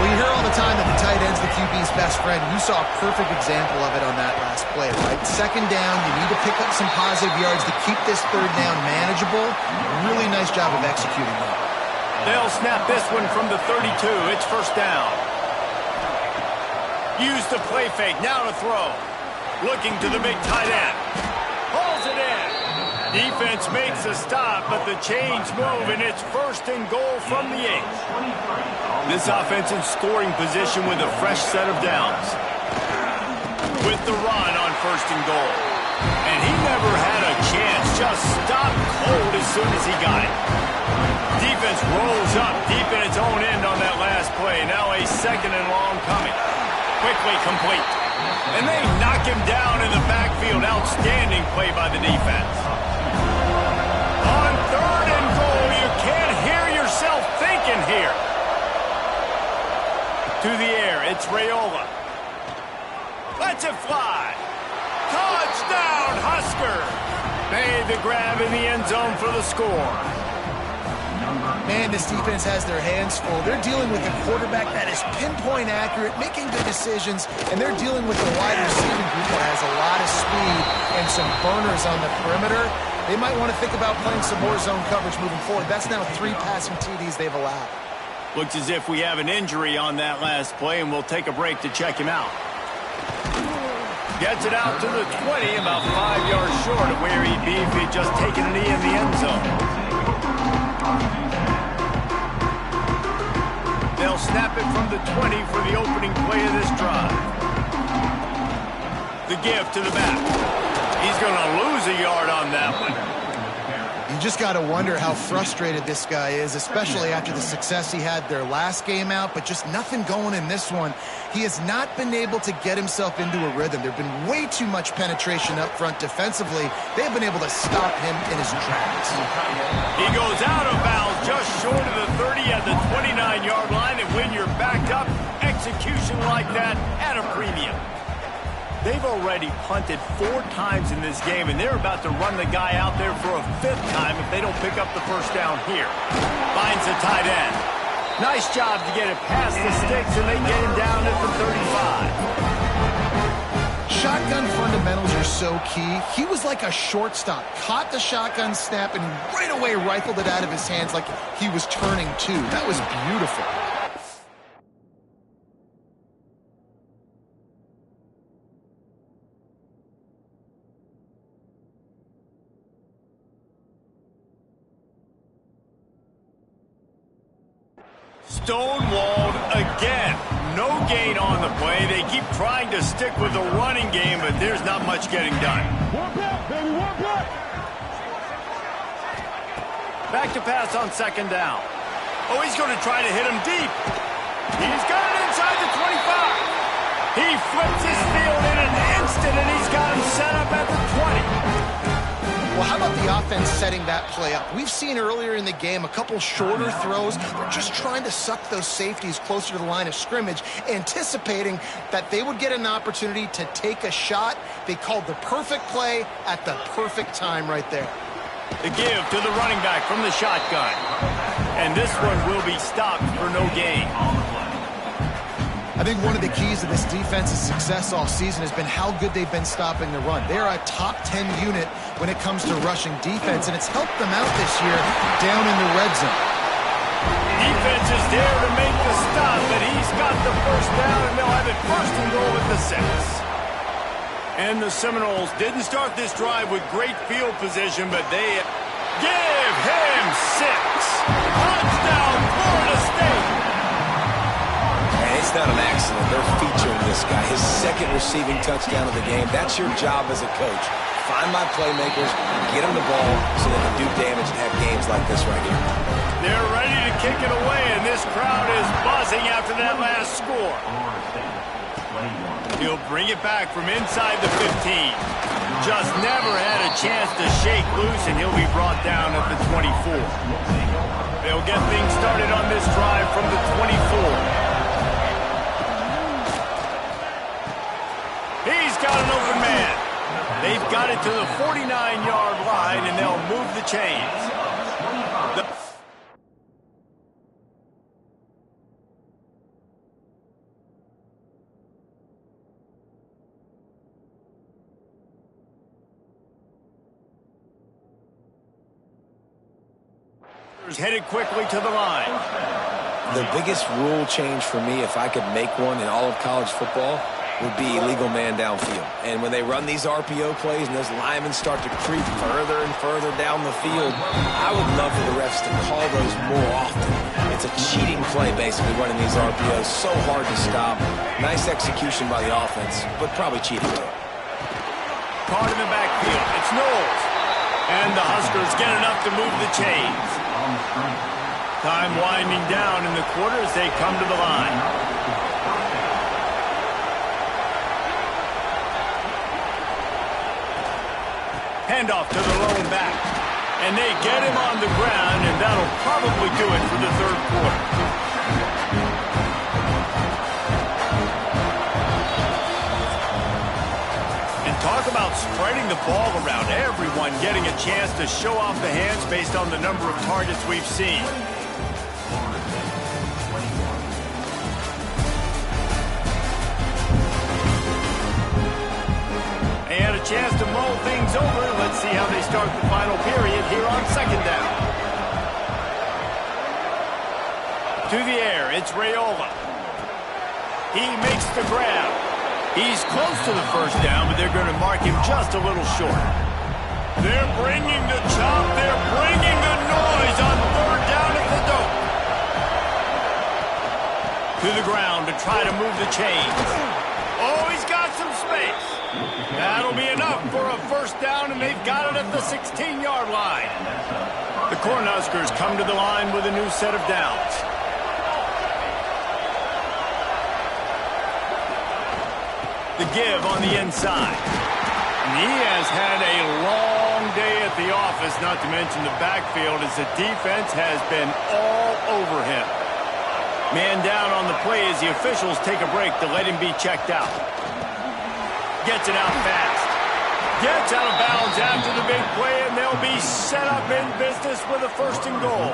[SPEAKER 3] Well, you hear all the time that the tight end's the QB's best friend. You saw a perfect example of it on that last play, right? 2nd down, you need to pick up some positive yards to keep this 3rd down manageable. Really nice job of executing that.
[SPEAKER 1] They'll snap this one from the 32. It's 1st down. Use the play fake. Now to throw. Looking to the big tight end. Hauls it in. Defense makes a stop, but the chains move, and it's 1st and goal from the 8. This offense in scoring position with a fresh set of downs. With the run on 1st and goal. And he never had a chance. Just stopped cold as soon as he got it. Defense rolls up deep in its own end on that last play. Now a 2nd and long coming. Quickly complete. And they knock him down in the backfield. Outstanding play by the defense. On 3rd and goal, you can't hear yourself thinking here. To the air, it's Raiola. Lets it fly. Touchdown, Husker. Made the grab in the end zone for the score.
[SPEAKER 3] Man, this defense has their hands full. They're dealing with a quarterback that is pinpoint accurate, making good decisions, and they're dealing with a wide receiving group that has a lot of speed and some burners on the perimeter. They might want to think about playing some more zone coverage moving forward. That's now 3 passing TDs they've allowed.
[SPEAKER 1] Looks as if we have an injury on that last play, and we'll take a break to check him out. Gets it out to the 20, about 5 yards short of where he'd be if he'd just taken a knee in the end zone. They'll snap it from the 20 for the opening play of this drive. The give to the back. He's going to lose a yard on that one.
[SPEAKER 3] You just got to wonder how frustrated this guy is, especially after the success he had their last game out, but just nothing going in this one. He has not been able to get himself into a rhythm. There have been way too much penetration up front defensively. They've been able to stop him in his tracks.
[SPEAKER 1] He goes out of bounds just short of the 30 at the 29-yard line, and when you're backed up, execution like that at a premium. They've already punted 4 times in this game, and they're about to run the guy out there for a 5th time if they don't pick up the 1st down here. Finds the tight end. Nice job to get it past the sticks, and they get him down at the 35.
[SPEAKER 3] shotgun fundamentals are so key. He was like a shortstop. Caught the shotgun snap and right away rifled it out of his hands like he was turning two. That was beautiful.
[SPEAKER 1] Stonewalled again. No gain on the play. They keep trying to stick with the running game, but there's not much getting done.
[SPEAKER 6] One back, baby, one back.
[SPEAKER 1] Back to pass on second down. Oh, he's going to try to hit him deep. He's got it inside the 25. He flips his field in an instant, and he's got him set up at the 20.
[SPEAKER 3] Well, how about the offense setting that play up? We've seen earlier in the game a couple shorter throws. They're just trying to suck those safeties closer to the line of scrimmage, anticipating that they would get an opportunity to take a shot. They called the perfect play at the perfect time right there.
[SPEAKER 1] The give to the running back from the shotgun. And this one will be stopped for no gain.
[SPEAKER 3] I think one of the keys to this defense's success all season has been how good they've been stopping the run. They're a top 10 unit when it comes to rushing defense, and it's helped them out this year down in the red zone.
[SPEAKER 1] Defense is there to make the stop, but he's got the first down, and they'll have it first and goal at the 6. And the Seminoles didn't start this drive with great field position, but they give him 6. Touchdown, Florida State.
[SPEAKER 2] It's not an accident. They're featuring this guy. His second receiving touchdown of the game. That's your job as a coach. Find my playmakers, get them the ball so they can do damage and have games like this right here.
[SPEAKER 1] They're ready to kick it away, and this crowd is buzzing after that last score. He'll bring it back from inside the 15. Just never had a chance to shake loose, and he'll be brought down at the 24. They'll get things started on this drive from the 24. He's got an open man. They've got it to the 49-yard line, and they'll move the chains. Headed quickly to the line.
[SPEAKER 2] The biggest rule change for me, if I could make one in all of college football, would be illegal man downfield. And when they run these RPO plays and those linemen start to creep further and further down the field, I would love for the refs to call those more often. It's a cheating play, basically, running these RPOs. So hard to stop. Nice execution by the offense, but probably cheating too.
[SPEAKER 1] Caught in the backfield. It's Knowles. And the Huskers get enough to move the chains. Time winding down in the quarter as they come to the line. Handoff to the lone back. And they get him on the ground, and that'll probably do it for the third quarter. And talk about spreading the ball around. Everyone getting a chance to show off the hands based on the number of targets we've seen. They had a chance to mull things over. Let's see how they start the final period here on second down. To the air, it's Raiola. He makes the grab. He's close to the first down, but they're going to mark him just a little short. They're bringing the chop. They're bringing the noise on third down at the dope. To the ground to try to move the chains. Oh, he's got some space. That'll be enough for a first down, and they've got it at the 16-yard line. The Cornhuskers come to the line with a new set of downs. The give on the inside. And he has had a long day at the office, not to mention the backfield, as the defense has been all over him. Man down on the play as the officials take a break to let him be checked out. Gets it out fast. Gets out of bounds after the big play, and they'll be set up in business with a first and goal.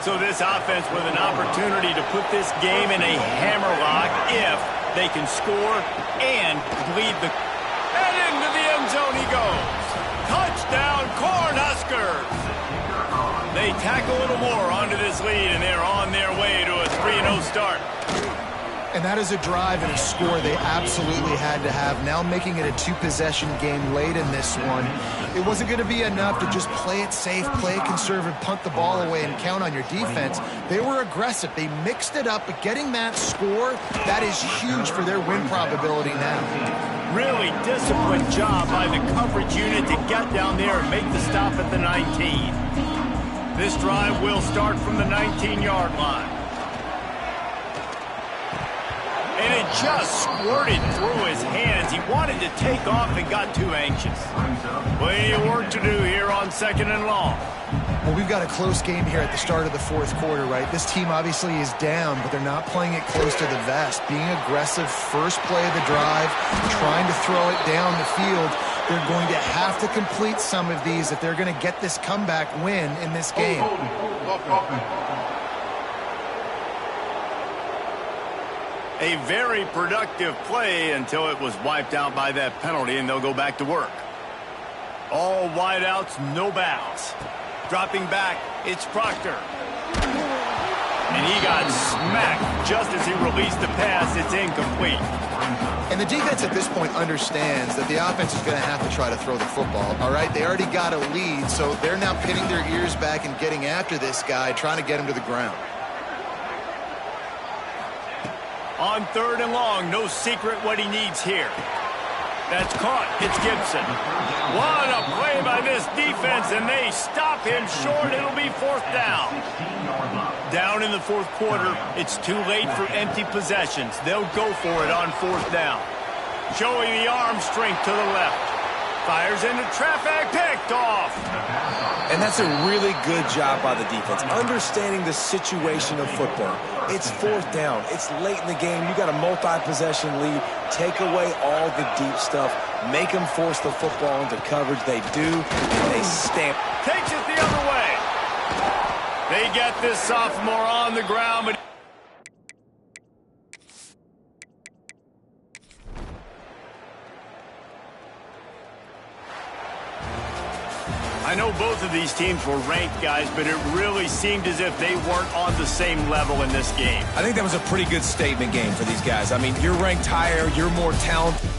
[SPEAKER 1] So this offense with an opportunity to put this game in a hammerlock if They can score and bleed the... And into the end zone he goes. Touchdown, Cornhuskers! They tack a little more onto this lead, and they're on their way to a 3-0 start.
[SPEAKER 3] And that is a drive and a score they absolutely had to have. Now making it a two-possession game late in this one. It wasn't going to be enough to just play it safe, play it conservative, punt the ball away, and count on your defense. They were aggressive. They mixed it up, but getting that score, that is huge for their win probability now.
[SPEAKER 1] Really disciplined job by the coverage unit to get down there and make the stop at the 19. This drive will start from the 19-yard line. And it just squirted through his hands. He wanted to take off and got too anxious. Plenty of work to do here on 2nd and long.
[SPEAKER 3] Well, we've got a close game here at the start of the fourth quarter, right? This team obviously is down, but they're not playing it close to the vest. Being aggressive, first play of the drive, trying to throw it down the field. They're going to have to complete some of these if they're going to get this comeback win in this game.
[SPEAKER 1] A very productive play until it was wiped out by that penalty, and they'll go back to work. All wideouts, no backs. Dropping back, it's Proctor. And he got smacked just as he released the pass. It's incomplete.
[SPEAKER 3] And the defense at this point understands that the offense is going to have to try to throw the football, all right? They already got a lead, so they're now pinning their ears back and getting after this guy, trying to get him to the ground.
[SPEAKER 1] On 3rd and long, no secret what he needs here. That's caught. It's Gibson. What a play by this defense, and they stop him short. It'll be 4th down. Down in the 4th quarter, it's too late for empty possessions. They'll go for it on 4th down. Showing the arm strength to the left. Fires into traffic, picked off.
[SPEAKER 2] And that's a really good job by the defense, understanding the situation of football. It's 4th down. It's late in the game. You got a multi-possession lead. Take away all the deep stuff. Make them force the football into coverage. They do, and they stamp.
[SPEAKER 1] Takes it the other way. They get this sophomore on the ground, but I know both of these teams were ranked, guys, but it really seemed as if they weren't on the same level in this game.
[SPEAKER 2] I think that was a pretty good statement game for these guys. I mean, you're ranked higher, you're more talented.